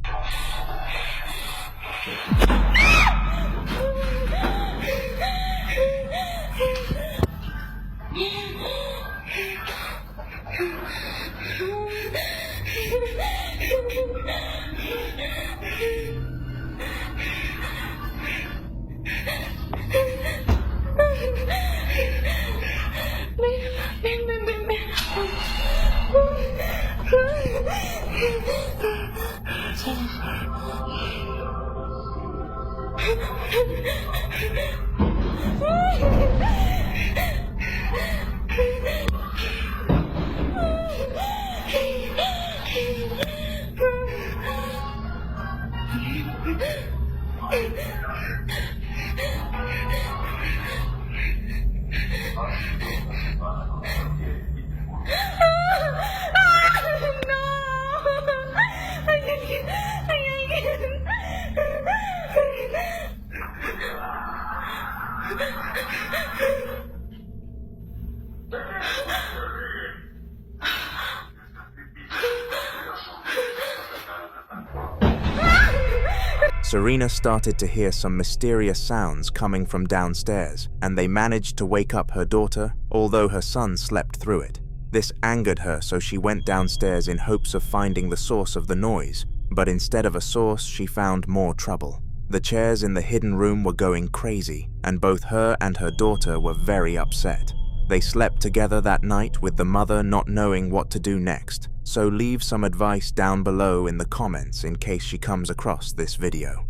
S1: Serena started to hear some mysterious sounds coming from downstairs, and they managed to wake up her daughter, although her son slept through it. This angered her, so she went downstairs in hopes of finding the source of the noise, but instead of a source, she found more trouble. The chairs in the hidden room were going crazy, and both her and her daughter were very upset. They slept together that night with the mother not knowing what to do next, so leave some advice down below in the comments in case she comes across this video.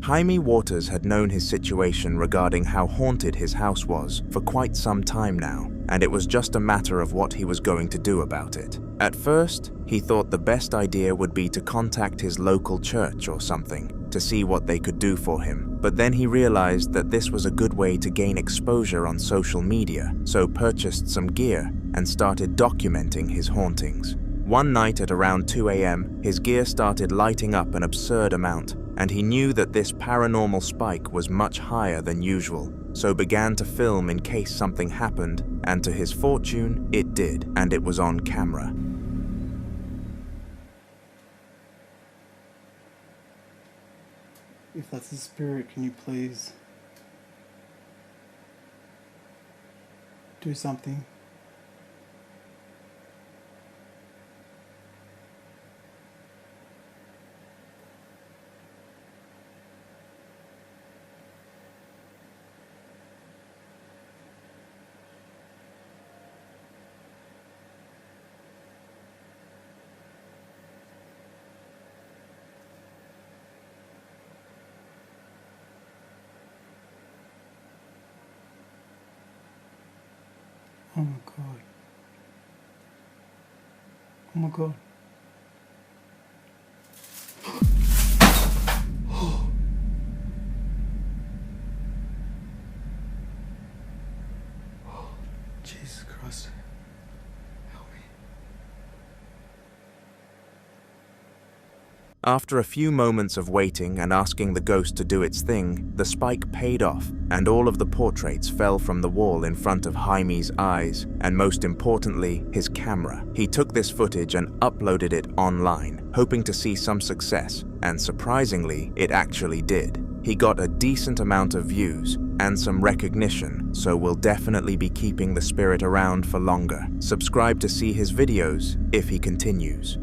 S1: Jaime Waters had known his situation regarding how haunted his house was for quite some time now, and it was just a matter of what he was going to do about it. At first, he thought the best idea would be to contact his local church or something to see what they could do for him, but then he realized that this was a good way to gain exposure on social media, so purchased some gear and started documenting his hauntings. One night at around 2 a.m., his gear started lighting up an absurd amount, and he knew that this paranormal spike was much higher than usual, so began to film in case something happened, and to his fortune, it did, and it was on camera.
S2: If that's the spirit, can you please do something? Oh my god. Oh my god. Jesus Christ.
S1: After a few moments of waiting and asking the ghost to do its thing, the spike paid off, and all of the portraits fell from the wall in front of Jaime's eyes, and most importantly, his camera. He took this footage and uploaded it online, hoping to see some success, and surprisingly, it actually did. He got a decent amount of views and some recognition, so we'll definitely be keeping the spirit around for longer. Subscribe to see his videos if he continues.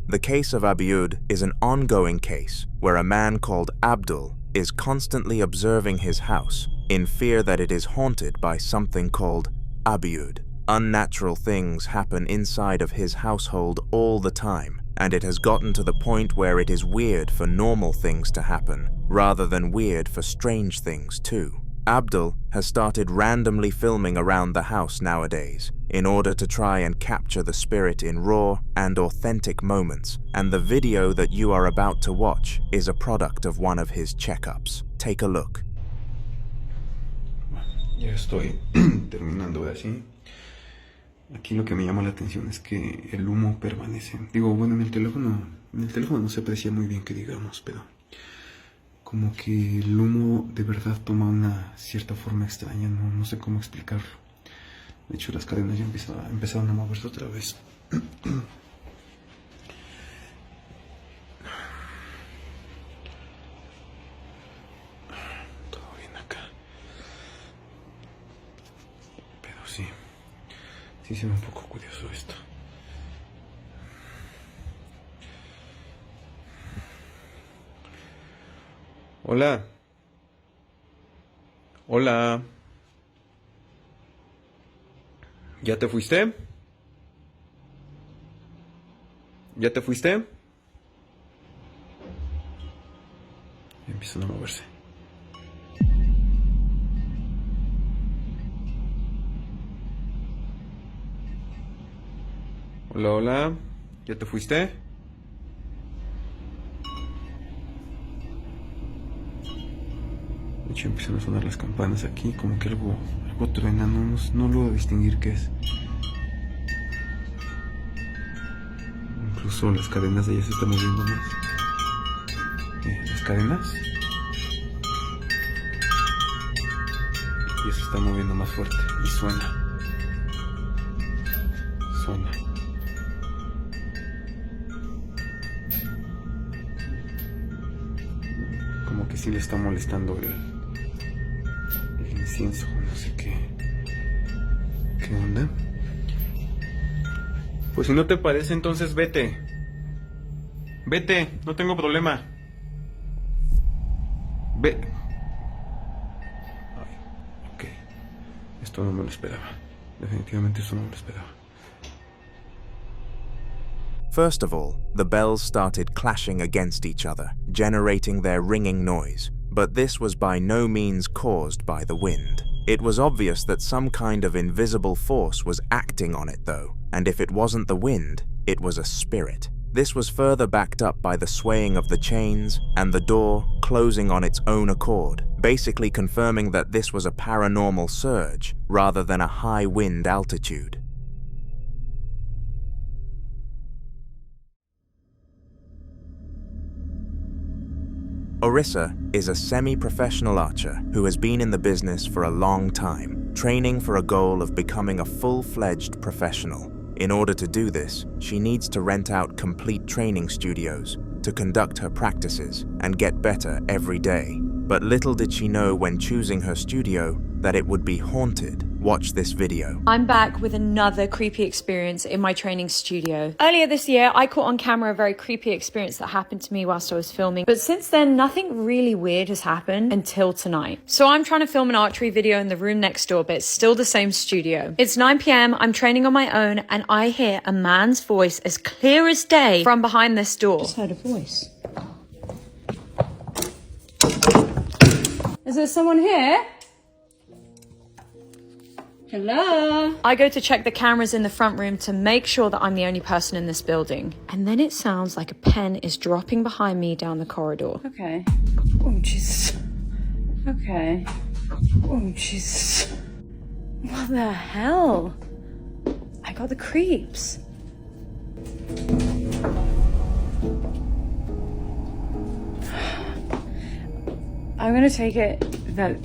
S1: The case of Abdul is an ongoing case where a man called Abdul is constantly observing his house in fear that it is haunted by something called Abdul. Unnatural things happen inside of his household all the time, and it has gotten to the point where it is weird for normal things to happen rather than weird for strange things too. Abdul has started randomly filming around the house nowadays in order to try and capture the spirit in raw and authentic moments, and the video that you are about to watch is a product of one of his checkups. Take a look.
S7: Ya estoy terminando de así. Aquí lo que me llama la atención es que el humo permanece. Digo, bueno, en el teléfono no se aprecia muy bien que digamos, pero como que el humo de verdad toma una cierta forma extraña, no sé cómo explicarlo. De hecho, las cadenas ya empezaron a moverse otra vez. Todo bien acá. Pero sí se ve un poco curioso esto. Hola. Hola. ¿Ya te fuiste? ¿Ya te fuiste? Ya empiezan a moverse. Hola, hola. ¿Ya te fuiste? De hecho empiezan a sonar las campanas aquí, como que algo truena, no logro distinguir qué es. Incluso las cadenas de ella se están moviendo más. Las cadenas. Y se está moviendo más fuerte y suena. Como que sí le está molestando el incienso, no sé qué onda. Pues si no te parece, entonces vete, no tengo problema. Ve. Ay, ok, esto no me lo esperaba, definitivamente esto no me lo esperaba.
S1: First of all, the bells started clashing against each other, generating their ringing noise, but this was by no means caused by the wind. It was obvious that some kind of invisible force was acting on it though, and if it wasn't the wind, it was a spirit. This was further backed up by the swaying of the chains and the door closing on its own accord, basically confirming that this was a paranormal surge rather than a high wind altitude. Orissa is a semi-professional archer who has been in the business for a long time, training for a goal of becoming a full-fledged professional. In order to do this, she needs to rent out complete training studios to conduct her practices and get better every day. But little did she know when choosing her studio that it would be haunted. Watch this video.
S11: I'm back with another creepy experience in my training studio. Earlier this year, I caught on camera a very creepy experience that happened to me whilst I was filming. But since then, nothing really weird has happened until tonight. So I'm trying to film an archery video in the room next door, but it's still the same studio. It's 9 p.m, I'm training on my own, and I hear a man's voice as clear as day from behind this door.
S18: Just heard a voice.
S9: Is there someone here? Hello?
S11: I go to check the cameras in the front room to make sure that I'm the only person in this building. And then it sounds like a pen is dropping behind me down the corridor.
S9: Okay. Oh, Jesus. Okay. Oh, Jesus. What the hell? I got the creeps. I'm gonna take it that...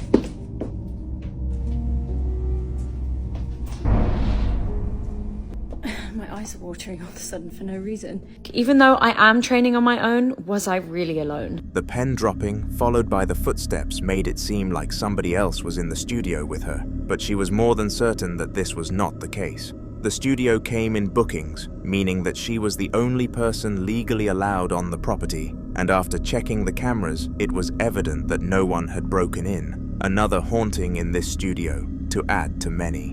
S9: My eyes are watering all of a sudden for no reason.
S11: Even though I am training on my own, was I really alone?
S1: The pen dropping, followed by the footsteps, made it seem like somebody else was in the studio with her, but she was more than certain that this was not the case. The studio came in bookings, meaning that she was the only person legally allowed on the property, and after checking the cameras, it was evident that no one had broken in. Another haunting in this studio, to add to many.